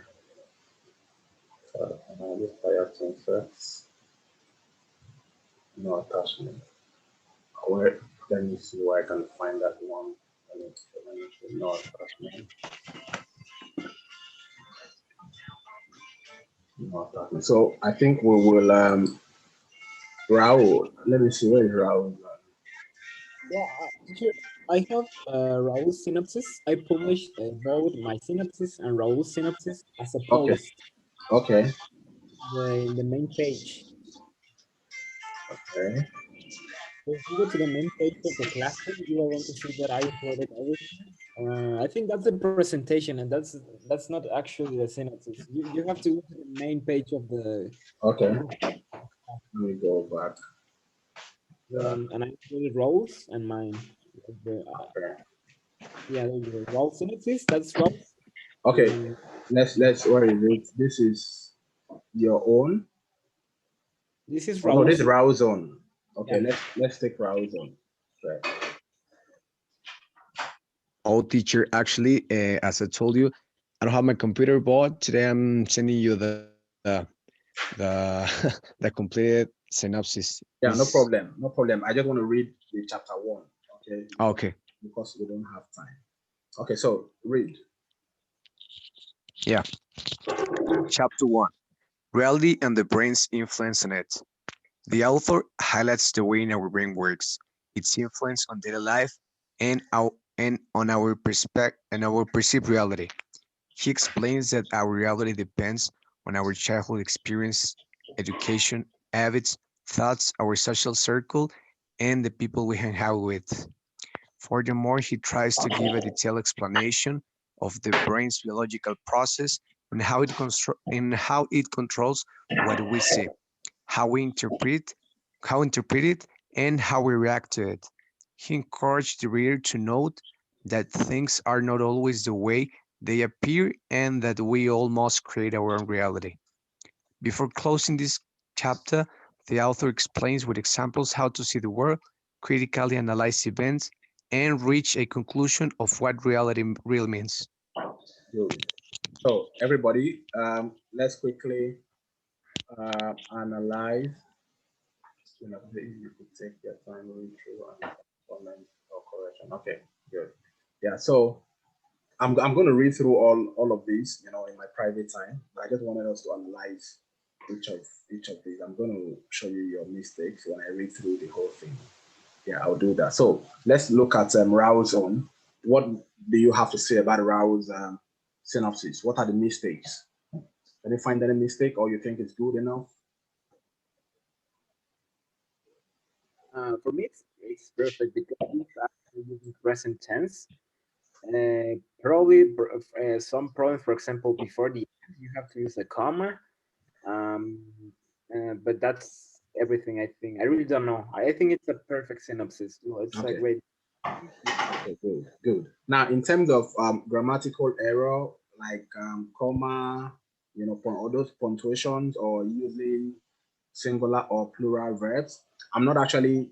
So this fire thing first. No attachment. Where, let me see where I can find that one. Let me see. No attachment. No attachment. So I think we will Raul. Let me see where is Raul. Yeah, teacher, I have Raul's synopsis. I published both my synopsis and Raul's synopsis as a Okay. post Okay. in the main page. Okay. If you go to the main page of the classroom, you are going to see that I uploaded everything. I think that's the presentation, and that's not actually the synopsis. You have to go to the main page of the Okay. group, Let me go back. and I uploaded Raul's and mine. The, Okay. yeah, there you go. Raul's synopsis. That's Raul's. Okay. And Let's where is it? This is your own. this is Oh no, this Raul's. is Raul's own. Okay, Yeah. let's take Raul's own. Right. Oh, teacher, actually, as I told you, I don't have my computer, but today I'm sending you the the completed synopsis. Yeah, no Is problem. No problem. I just want to read the chapter one. Okay. okay. Because we don't have time. Okay, so read. Yeah. Chapter 1: Reality and the brain's influence on it. The author highlights the way our brain works, its influence on daily life, and on our perceived reality. He explains that our reality depends on our childhood experience, education, habits, thoughts, our social circle, and the people we hang out with. Furthermore, he tries to give a detailed explanation of the brain's biological process and how it controls what we see, how we interpret it, and how we react to it. He encouraged the reader to note that things are not always the way they appear and that we all must create our own reality. Before closing this chapter, the author explains with examples how to see the world, critically analyze events, and reach a conclusion of what reality really means. Good. So everybody, let's quickly analyze. You know, you could take your time read through and comment or correction. Okay, good. Yeah. So I'm going to read through all of these, you know, in my private time. I just wanted us to analyze each of these. I'm going to show you your mistakes when I read through the whole thing. Yeah, I'll do that. So let's look at Raul's own. What do you have to say about Raul's synopsis? What are the mistakes? Can you find any mistake, or you think it's good enough? For me, it's perfect because it's actually using present tense. Probably some problems, for example, before the end, you have to use a comma. Um, but that's everything, I think. I really don't know. I think it's a perfect synopsis. It's a Okay. great. Okay, good, good. Now, in terms of grammatical error, like comma, you know, all those punctuations or using singular or plural verbs, I'm not actually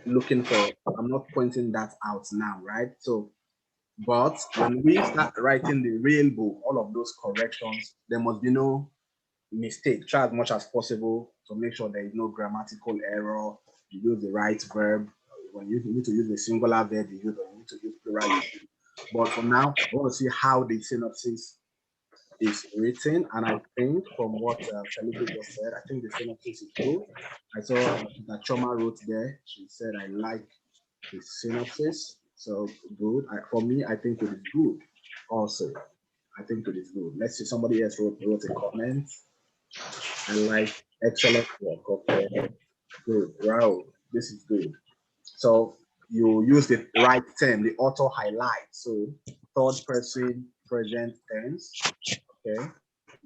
I'm not pointing that out now, right? So, but when we start writing the real book, all of those corrections, there must be no mistake. Try as much as possible to make sure there is no grammatical error. You use the right verb. When you need to use the singular verb, you need to use plural. But for now, I want to see how the synopsis is written. And I think from what Felipe just said, I think the synopsis is good. I saw that Choma wrote there. She said, I like the synopsis. So good. For me, I think it is good also. I think it is good. Let's see, somebody else wrote a comment. I like excellent work. Okay, good. Wow, this is good. So you use the right term, the auto highlight. So third person present tense. Okay,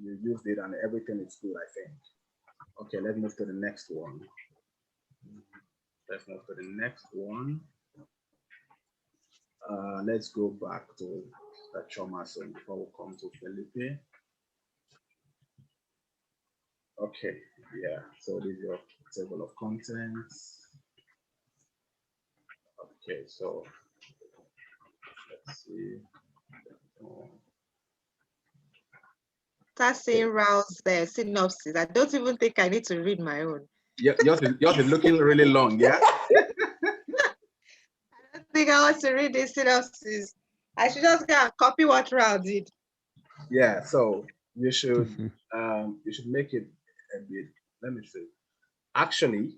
you used it and everything is good, I think. Okay, let's move to the next one. Let's move to the next one. Let's go back to the trauma zone before we come to Felipe. Okay, yeah, so this is your table of contents. Okay, so let's see. Start seeing Rao's synopsis. I don't even think I need to read my own. Yours is looking really long, yeah? I don't think I want to read the synopsis. I should just go and copy what Rao did. Yeah, so you should make it a bit, let me see. Actually,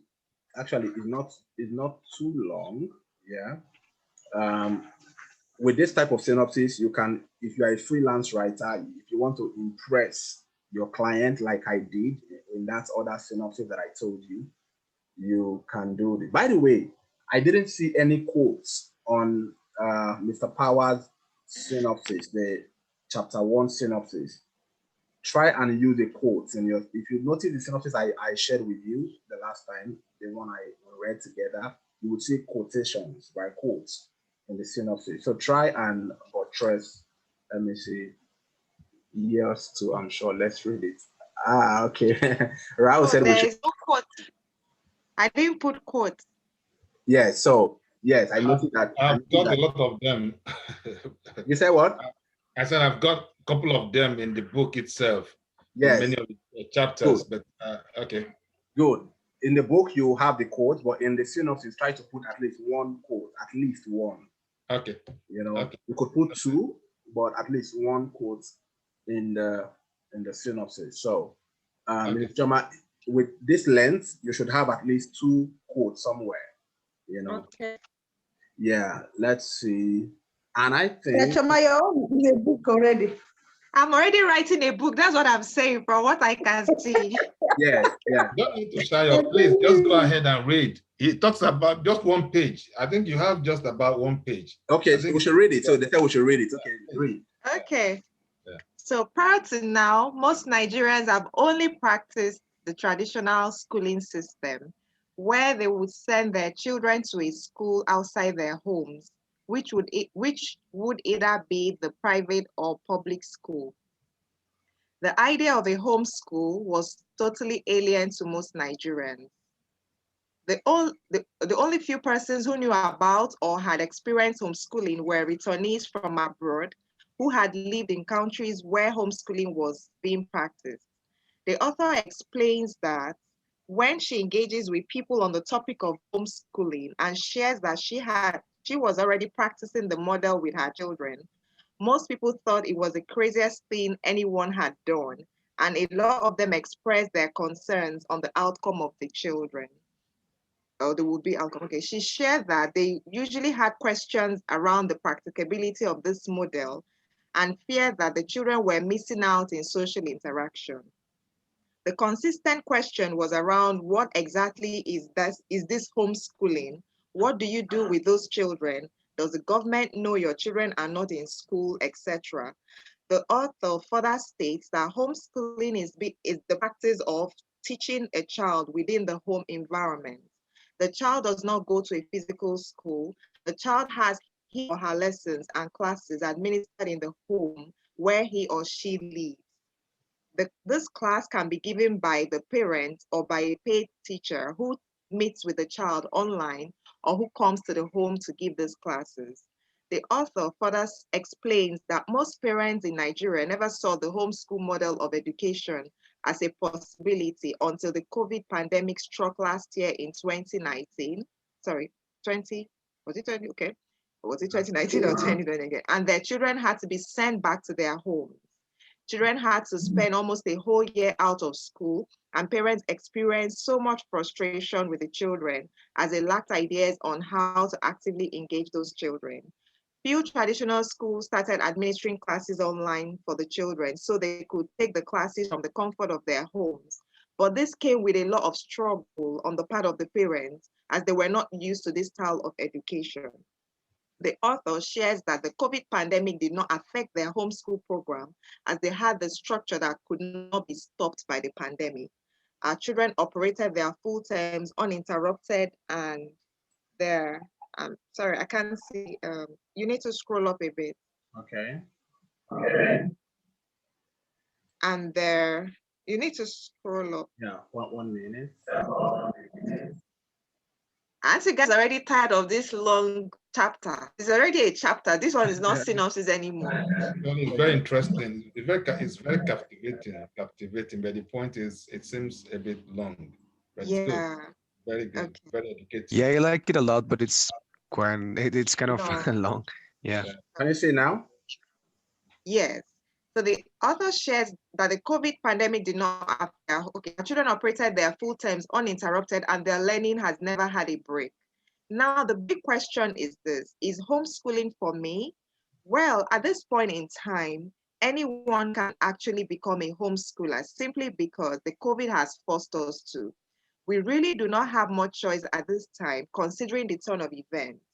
it's not too long, yeah. With this type of synopsis, you can, if you are a freelance writer, if you want to impress your client like I did in that other synopsis that I told you, you can do it. By the way, I didn't see any quotes on Mr. Power's synopsis, the chapter 1 synopsis. Try and use the quotes in your, if you notice the synopsis I shared with you the last time, the one I read together, you would see quotations by quotes in the synopsis. So try and buttress, let me see, years to, I'm sure, let's read it. Okay. Rahul said we there should. is no quote. I didn't put quote. Yeah, so yes, I noticed that. I've got a lot of them. You say what? I said I've got a couple of them in the book itself. Yes. In many of the chapters, Good. but okay. Good. In the book, you have the quote, but in the synopsis, try to put at least one quote, at least one. Okay. You know, okay. You could put two, but at least one quote in the synopsis. So, Okay. Choma, with this length, you should have at least two quotes somewhere. You know. Okay. Yeah. Let's see. And I think. Choma, your own is a book already. I'm already writing a book. That's what I'm saying from what I can see. Yes. Yeah. Don't need to shy up. Please just go ahead and read. He talks about just one page. I think you have just about one page. Okay, so we should read it. So they said we should read it. Okay, read. Okay. Yeah. So prior to now, most Nigerians have only practiced the traditional schooling system, where they would send their children to a school outside their homes, which would either be the private or public school. The idea of a home school was totally alien to most Nigerians. The only few persons who knew about or had experienced homeschooling were returnees from abroad who had lived in countries where homeschooling was being practiced. The author explains that when she engages with people on the topic of homeschooling and shares that she was already practicing the model with her children, most people thought it was the craziest thing anyone had done, and a lot of them expressed their concerns on the outcome of the children. Or the would-be outcome. Okay, she shared that they usually had questions around the practicability of this model and feared that the children were missing out in social interaction. The consistent question was around what exactly is this homeschooling? What do you do with those children? Does the government know your children are not in school, etc.? The author further states that homeschooling is the practice of teaching a child within the home environment. The child does not go to a physical school. The child has his or her lessons and classes administered in the home where he or she lives. This class can be given by the parent or by a paid teacher who meets with the child online or who comes to the home to give these classes. The author further explains that most parents in Nigeria never saw the homeschool model of education as a possibility until the COVID pandemic struck last year in 2019. Sorry, 20, was it 20? Okay. Was it 2019 or 2020 again? And their children had to be sent back to their homes. Children had to spend almost a whole year out of school, and parents experienced so much frustration with the children as they lacked ideas on how to actively engage those children. Few traditional schools started administering classes online for the children so they could take the classes from the comfort of their homes. But this came with a lot of struggle on the part of the parents as they were not used to this style of education. The author shares that the COVID pandemic did not affect their homeschool program as they had the structure that could not be stopped by the pandemic. Our children operated their full terms uninterrupted, and sorry, I can't see, you need to scroll up a bit. Okay. And you need to scroll up. Yeah, 1 minute. Aren't you guys already tired of this long chapter. It's already a chapter. This one is not synopsis anymore. Well, it's very interesting. It's very captivating. But the point is, it seems a bit long. But it's good. Yeah. Very good. Okay. Very educative. Yeah, I like it a lot, but it's it's kind of No. long. Yeah. Yeah. Can you see now? Yes. So the author shares that the COVID pandemic did not affect. Okay, our children operated their full terms uninterrupted, and their learning has never had a break. Now, the big question is this: is homeschooling for me? Well, at this point in time, anyone can actually become a homeschooler simply because the COVID has forced us to. We really do not have much choice at this time, considering the turn of events.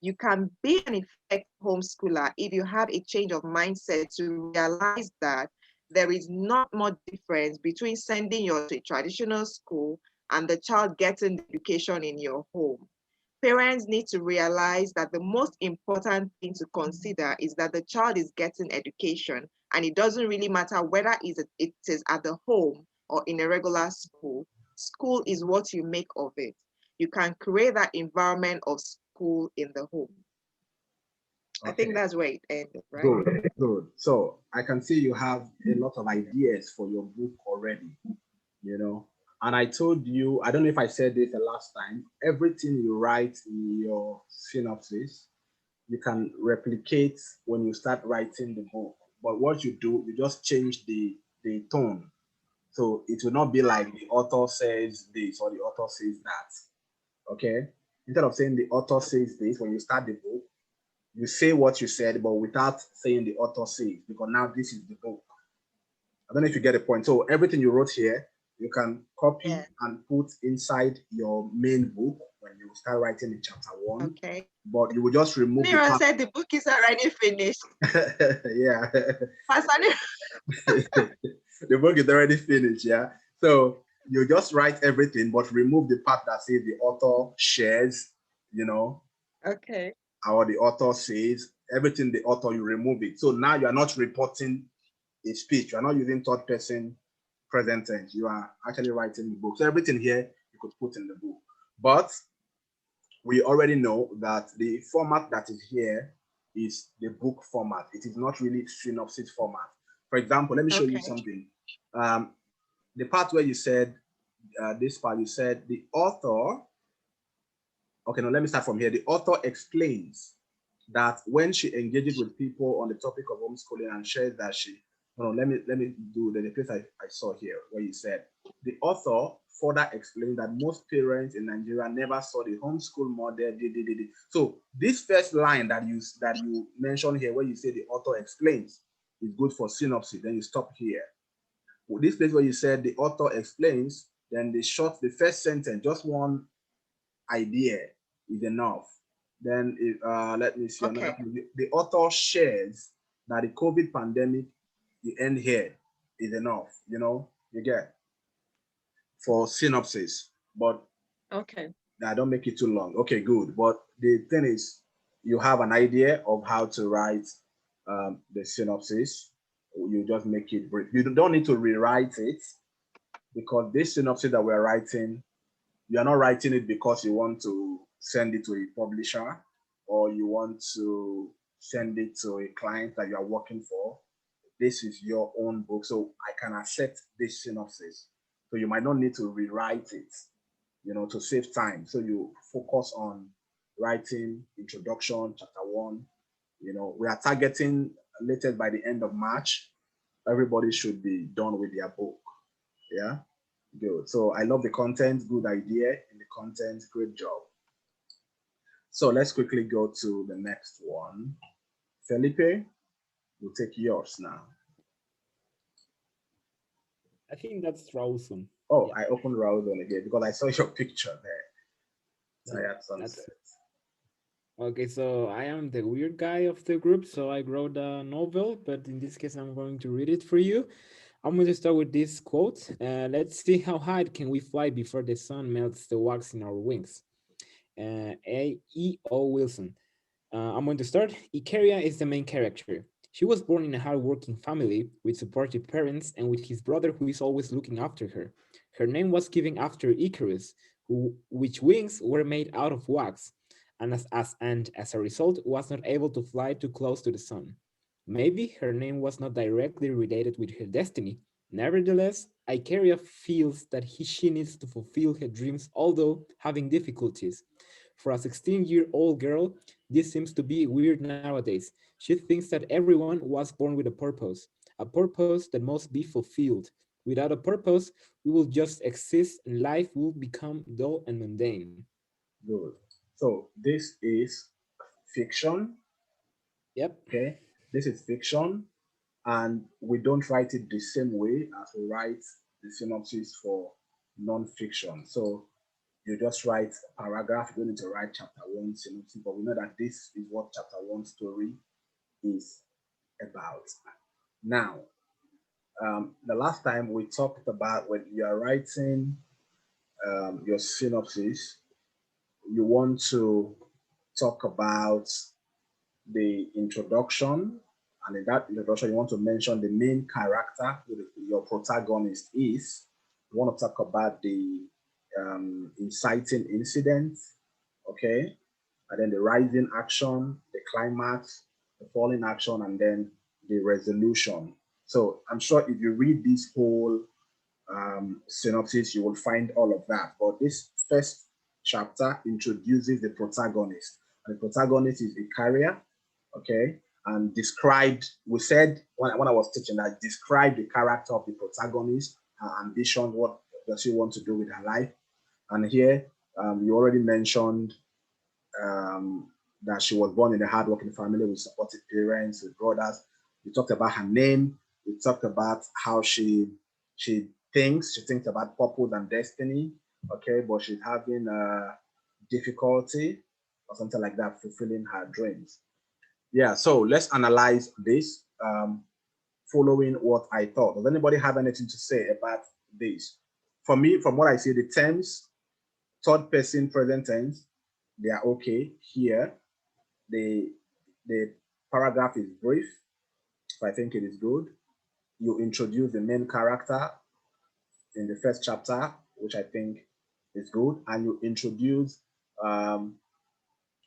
You can be an effective homeschooler if you have a change of mindset to realize that there is not much difference between sending you to a traditional school and the child getting the education in your home. Parents need to realize that the most important thing to consider is that the child is getting education, and it doesn't really matter whether it is at the home or in a regular school. School is what you make of it. You can create that environment of school in the home. I think that's where it ended, right? Good, good. So I can see you have a lot of ideas for your book already, you know. And I told you, I don't know if I said this the last time, everything you write in your synopsis, you can replicate when you start writing the book. But what you do, you just change the tone. So it will not be like the author says this or the author says that. Okay? Instead of saying the author says this, when you start the book, you say what you said, but without saying the author says, because now this is the book. I don't know if you get the point. So everything you wrote here, you can copy and put inside your main book when you start writing in chapter 1. Okay. But you will just remove the Mira part. said the book is already finished. Yeah. Pastor, The book is already finished, yeah. So you just write everything, but remove the part that says the author shares, you know, okay. or the author says, everything the author, you remove it. So now you are not reporting a speech. You are not using third person present tense. You are actually writing the book. So everything here you could put in the book. But we already know that the format that is here is the book format. It is not really synopsis format. For example, let me show you something. The part where you said, this part, you said the author, okay, no, let me start from here. The author explains that when she engages with people on the topic of homeschooling and shares that let me do the place I saw here where you said the author further explained that most parents in Nigeria never saw the homeschool model. So this first line that you mentioned here where you say the author explains is good for synopsis. Then you stop here. This place where you said the author explains, then the first sentence, just one idea is enough. Then let me see another thing. The author shares that the COVID pandemic, the end here is enough, you get for synopsis, but I don't make it too long. Okay, good. But the thing is, you have an idea of how to write the synopsis. You just make it brief. You don't need to rewrite it because this synopsis that we're writing, you are not writing it because you want to send it to a publisher or you want to send it to a client that you are working for. This is your own book, so I can accept this synopsis. So you might not need to rewrite it, to save time. So you focus on writing introduction, chapter 1. We are targeting latest by the end of March. Everybody should be done with their book. Yeah. Good. So I love the content, good idea in the content, great job. So let's quickly go to the next one. Felipe, we'll take yours now. I think that's Rawson. Oh, yeah. I opened Rawson again because I saw your picture there. Tired sunset. Okay, so I am the weird guy of the group, so I wrote a novel, but in this case, I'm going to read it for you. I'm going to start with this quote. Let's see how high can we fly before the sun melts the wax in our wings. E.O. Wilson. I'm going to start. Ikaria is the main character. She was born in a hardworking family with supportive parents and with his brother who is always looking after her. Her name was given after Icarus, which wings were made out of wax. and as a result was not able to fly too close to the sun. Maybe her name was not directly related with her destiny. Nevertheless, Ikaria feels that she needs to fulfill her dreams, although having difficulties. For a 16-year-old girl, this seems to be weird nowadays. She thinks that everyone was born with a purpose that must be fulfilled. Without a purpose, we will just exist and life will become dull and mundane. Good. So this is fiction. Yep. Okay. This is fiction. And we don't write it the same way as we write the synopsis for non-fiction. So you just write a paragraph. You don't need to write chapter one synopsis, but we know that this is what chapter one story is about. Now, the last time we talked about when you are writing your synopsis, you want to talk about the introduction, and in that introduction, you want to mention the main character who your protagonist is. You want to talk about the inciting incident, okay? And then the rising action, the climax, the falling action, and then the resolution. So I'm sure if you read this whole synopsis, you will find all of that. But this first chapter introduces the protagonist. And the protagonist is Icaria, okay? And described, we said when I was teaching that, describe the character of the protagonist, her ambition, what does she want to do with her life. And here, you already mentioned that she was born in a hardworking family with supportive parents, with brothers. We talked about her name. We talked about how she thinks. She thinks about purpose and destiny. Okay, but she's having difficulty or something like that fulfilling her dreams. Yeah. So let's analyze this. Following what I thought. Does anybody have anything to say about this? For me, from what I see, the terms third person present tense, they are okay here. The paragraph is brief, so I think it is good. You introduce the main character in the first chapter, which I think is good, and you introduce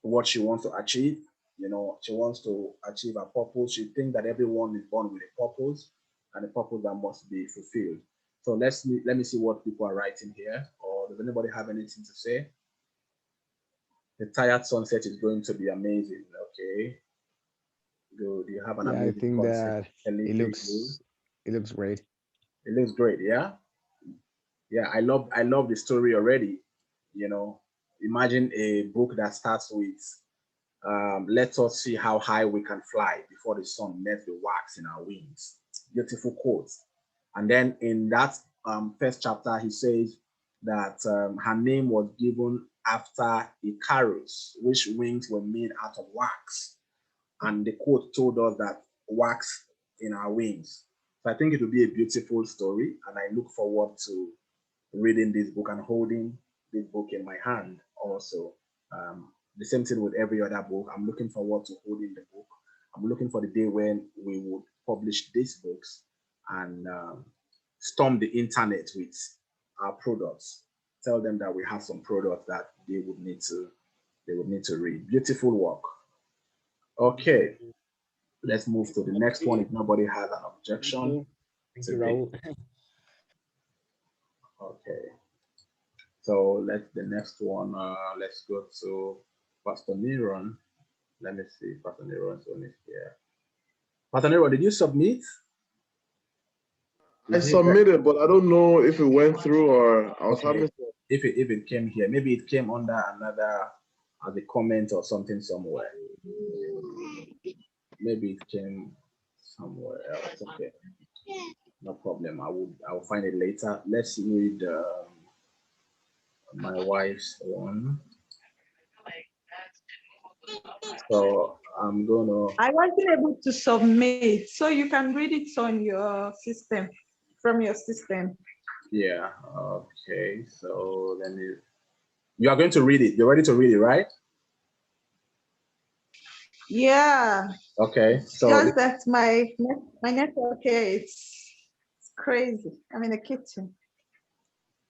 what she wants to achieve. You know, she wants to achieve a purpose. She thinks that everyone is born with a purpose and a purpose that must be fulfilled. So let me see what people are writing here. Or does anybody have anything to say? The tired sunset is going to be amazing. Okay, good. You have an Yeah, I amazing think concept. that it looks great. It looks great. Yeah, yeah. I love the story already. You know, imagine a book that starts with let us see how high we can fly before the sun melts the wax in our wings. Beautiful quotes. And then in that first chapter, he says that her name was given after Icarus, which wings were made out of wax. And the quote told us that wax in our wings. So I think it will be a beautiful story, and I look forward to reading this book and holding this book in my hand also. The same thing with every other book. I'm looking forward to holding the book. I'm looking for the day when we would publish these books and storm the internet with our products. Tell them that we have some products that they would need to read. Beautiful work. Okay, let's move to the next one if nobody has an objection. Thank you, Raul. Okay. So the next one, let's go to Pastor Neron. Let me see, Pastor Neron's one is here. Pastor Neron, did you submit? I submitted, but I don't know if it went through or I was Okay. having. If it came here, maybe it came under another as a comment or something somewhere. Maybe it came somewhere else. Okay, no problem. I will find it later. Let's read my wife's one. So I'm gonna. I wasn't able to submit, so you can read it on your system, from your system. Yeah. Okay. So then you are going to read it. You're ready to read it, right? Yeah. Okay. So Just that my network here, it's crazy. I'm in the kitchen.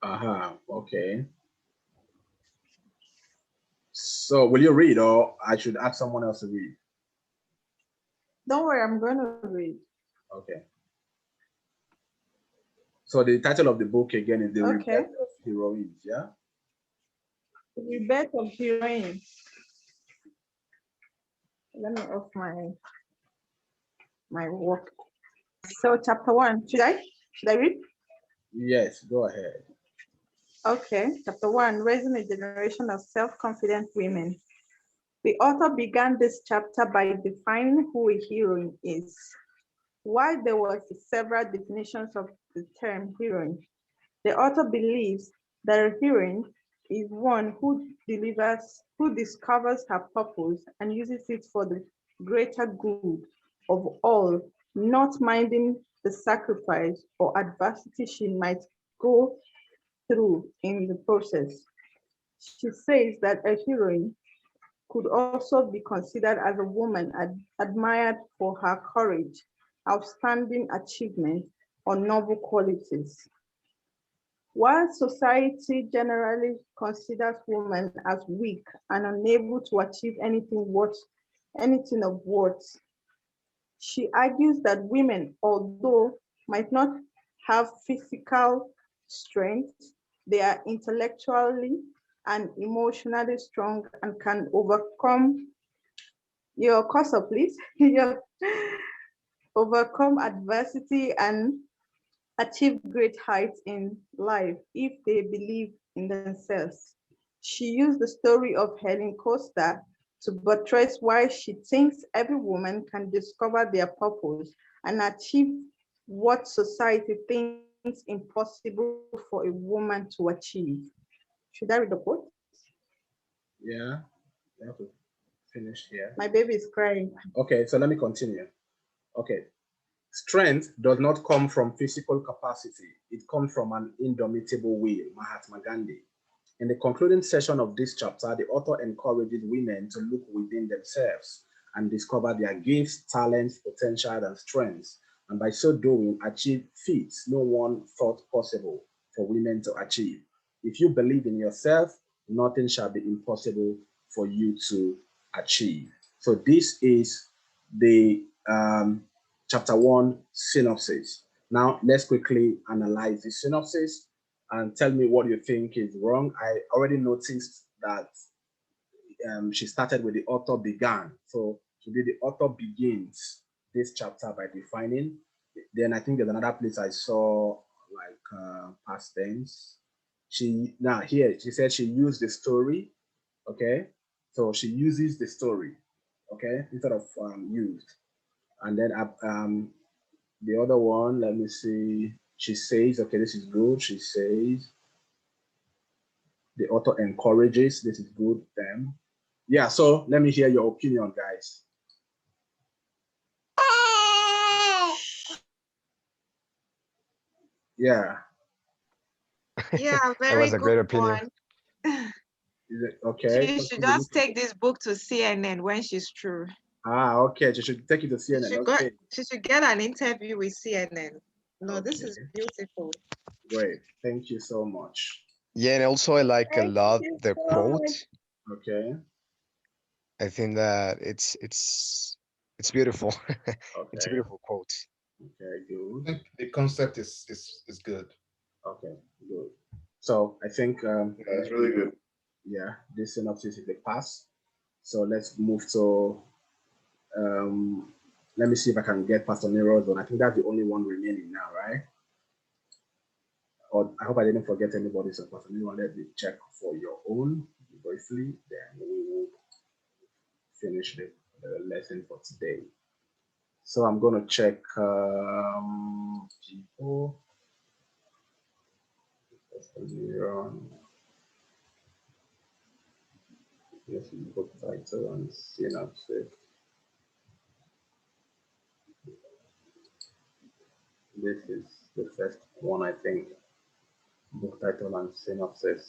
Okay. So will you read, or I should ask someone else to read? Don't worry, I'm going to read. Okay. So the title of the book again is The Okay. Rebirth of Heroines, yeah? The Rebirth of Heroines. Let me off my work. So chapter 1, should I read? Yes, go ahead. Okay, chapter 1, Raising a Generation of Self-Confident Women. The author began this chapter by defining who a heroine is. While there were several definitions of the term heroine, the author believes that a heroine is one who discovers her purpose and uses it for the greater good of all, not minding the sacrifice or adversity she might go through in the process. She says that a heroine could also be considered as a woman admired for her courage, outstanding achievement, or noble qualities. While society generally considers women as weak and unable to achieve anything of worth, she argues that women, although might not have physical strength, they are intellectually and emotionally strong and can overcome your cursor, please. Overcome adversity and achieve great heights in life if they believe in themselves. She used the story of Helen Costa to buttress why she thinks every woman can discover their purpose and achieve what society thinks impossible for a woman to achieve. Should I read the quote? Yeah, you have to finish here. My baby is crying. Okay, so let me continue. Okay. Strength does not come from physical capacity. It comes from an indomitable will, Mahatma Gandhi. In the concluding session of this chapter, the author encourages women to look within themselves and discover their gifts, talents, potential, and strengths, and by so doing, achieve feats no one thought possible for women to achieve. If you believe in yourself, nothing shall be impossible for you to achieve. So this is the chapter 1 synopsis. Now, let's quickly analyze the synopsis and tell me what you think is wrong. I already noticed that she started with the author began. So today the author begins this chapter by defining. Then I think there's another place I saw like past tense. Here she said she used the story. Okay, so she uses the story. Okay, instead of used. And then the other one, let me see. She says, okay, this is good. She says, the author encourages, this is good, them. Yeah, so let me hear your opinion, guys. Yeah. Yeah, That very was a great good opinion. one. Is it okay? She should just take this book to CNN when she's through. Okay. She should take it to CNN. Okay. She should get an interview with CNN. No, Okay. this is beautiful. Great. Thank you so much. Yeah, and also I like a lot the quote. Okay. I think that it's beautiful. It's a Okay. beautiful quote. Okay, I good. think the concept is good. Okay, good. So I think That's really good. yeah, this synopsis is a pass. So let's move to let me see if I can get Pastor Nero's one. I think that's the only one remaining now, right? Or I hope I didn't forget anybody. So Pastor Nero, let me check for your own briefly. Then we will finish the lesson for today. So I'm going to check people. Pastor Nero. This is book title and synopsis. This is the first one, I think. Book title and synopsis.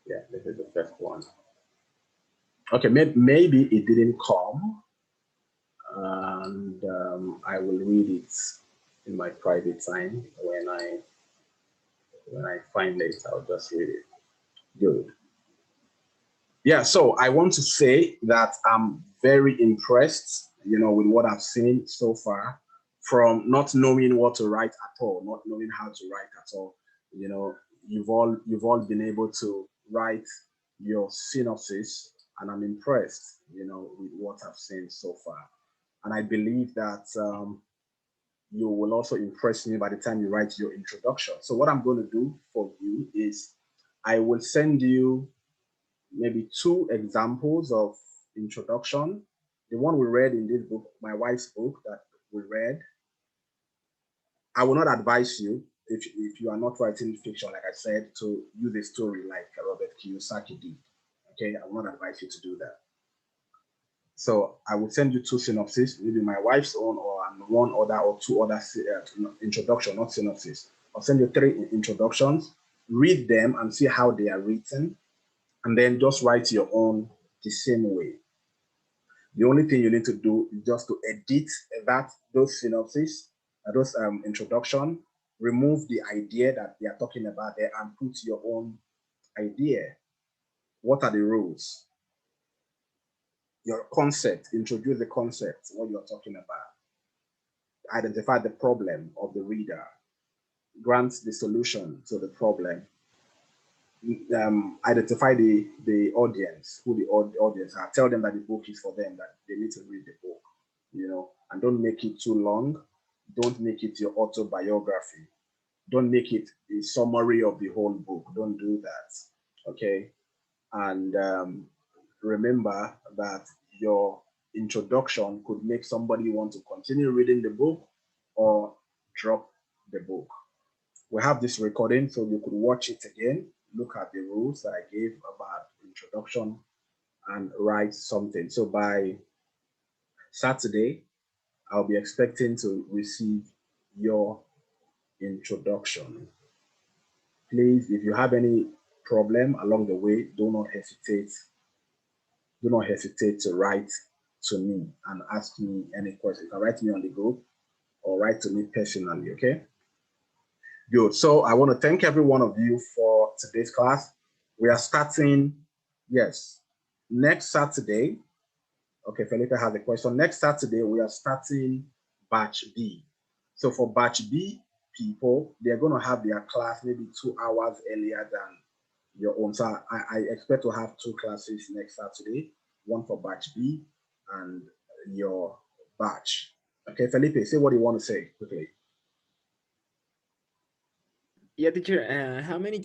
Yeah, this is the first one. Okay, maybe it didn't come, and I will read it in my private time when I find it. I'll just read it. Good. Yeah, so I want to say that I'm very impressed, with what I've seen so far, from not knowing what to write at all, not knowing how to write at all. You've all been able to write your synopsis, and I'm impressed, with what I've seen so far. And I believe that you will also impress me by the time you write your introduction. So what I'm going to do for you is I will send you maybe 2 examples of introduction. The one we read in this book, my wife's book that we read. I will not advise you, if you are not writing fiction, like I said, to use a story like Robert Kiyosaki did. Okay, I will not advise you to do that. So I will send you 2 synopses, maybe my wife's own or one other or 2 other introduction, not synopsis. I'll send you 3 introductions, read them and see how they are written, and then just write your own the same way. The only thing you need to do is just to edit those synopses, those introduction, remove the idea that they are talking about there and put your own idea. What are the rules? Your concept, introduce the concept, what you're talking about. Identify the problem of the reader. Grant the solution to the problem. Identify the audience, who the audience are. Tell them that the book is for them, that they need to read the book, and don't make it too long. Don't make it your autobiography. Don't make it a summary of the whole book. Don't do that, okay? And remember that your introduction could make somebody want to continue reading the book or drop the book. We have this recording, so you could watch it again, look at the rules that I gave about introduction, and write something. So by Saturday, I'll be expecting to receive your introduction. Please, if you have any problem along the way, do not hesitate to write to me and ask me any question. You can write me on the group or write to me personally, okay? Good. So I want to thank every one of you for today's class. We are starting, yes, next Saturday. Okay, Felipe has a question. Next Saturday, we are starting batch B. So for batch B people, they're going to have their class maybe 2 hours earlier than your own. So I expect to have 2 classes next Saturday, one for batch B and your batch. Okay, Felipe, say what you want to say quickly. Yeah, teacher, how many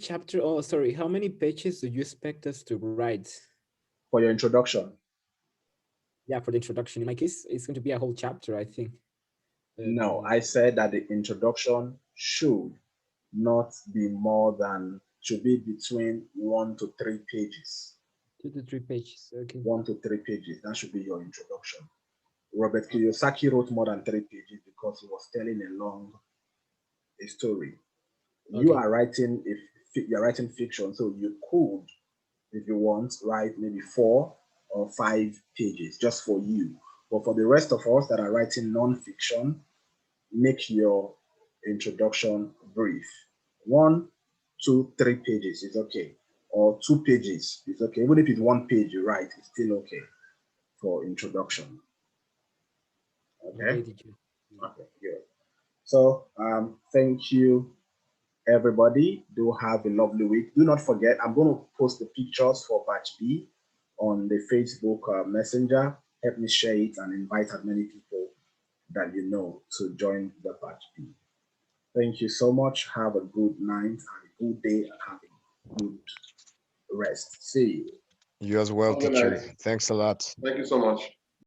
how many pages do you expect us to write? For your introduction. Yeah, for the introduction. In my case, it's going to be a whole chapter, I think. No, I said that the introduction should not be should be between 1 to 3 pages. 2 to 3 pages, okay. 1 to 3 pages, that should be your introduction. Robert Kiyosaki wrote more than 3 pages because he was telling a story. Okay. You're writing fiction, so you could, if you want, write maybe 4 or 5 pages just for you. But for the rest of us that are writing nonfiction, make your introduction brief. 1, 2, 3 pages is okay, or 2 pages is okay. Even if it's 1 page you write, it's still okay for introduction. Okay. Okay, good. So thank you, everybody. Do have a lovely week. Do not forget, I'm going to post the pictures for batch B on the Facebook Messenger. Help me share it and invite as many people that you know to join the batch B. Thank you so much. Have a good night and a good day and have a good rest. See you. You as well, teacher. Thanks a lot. Thank you so much.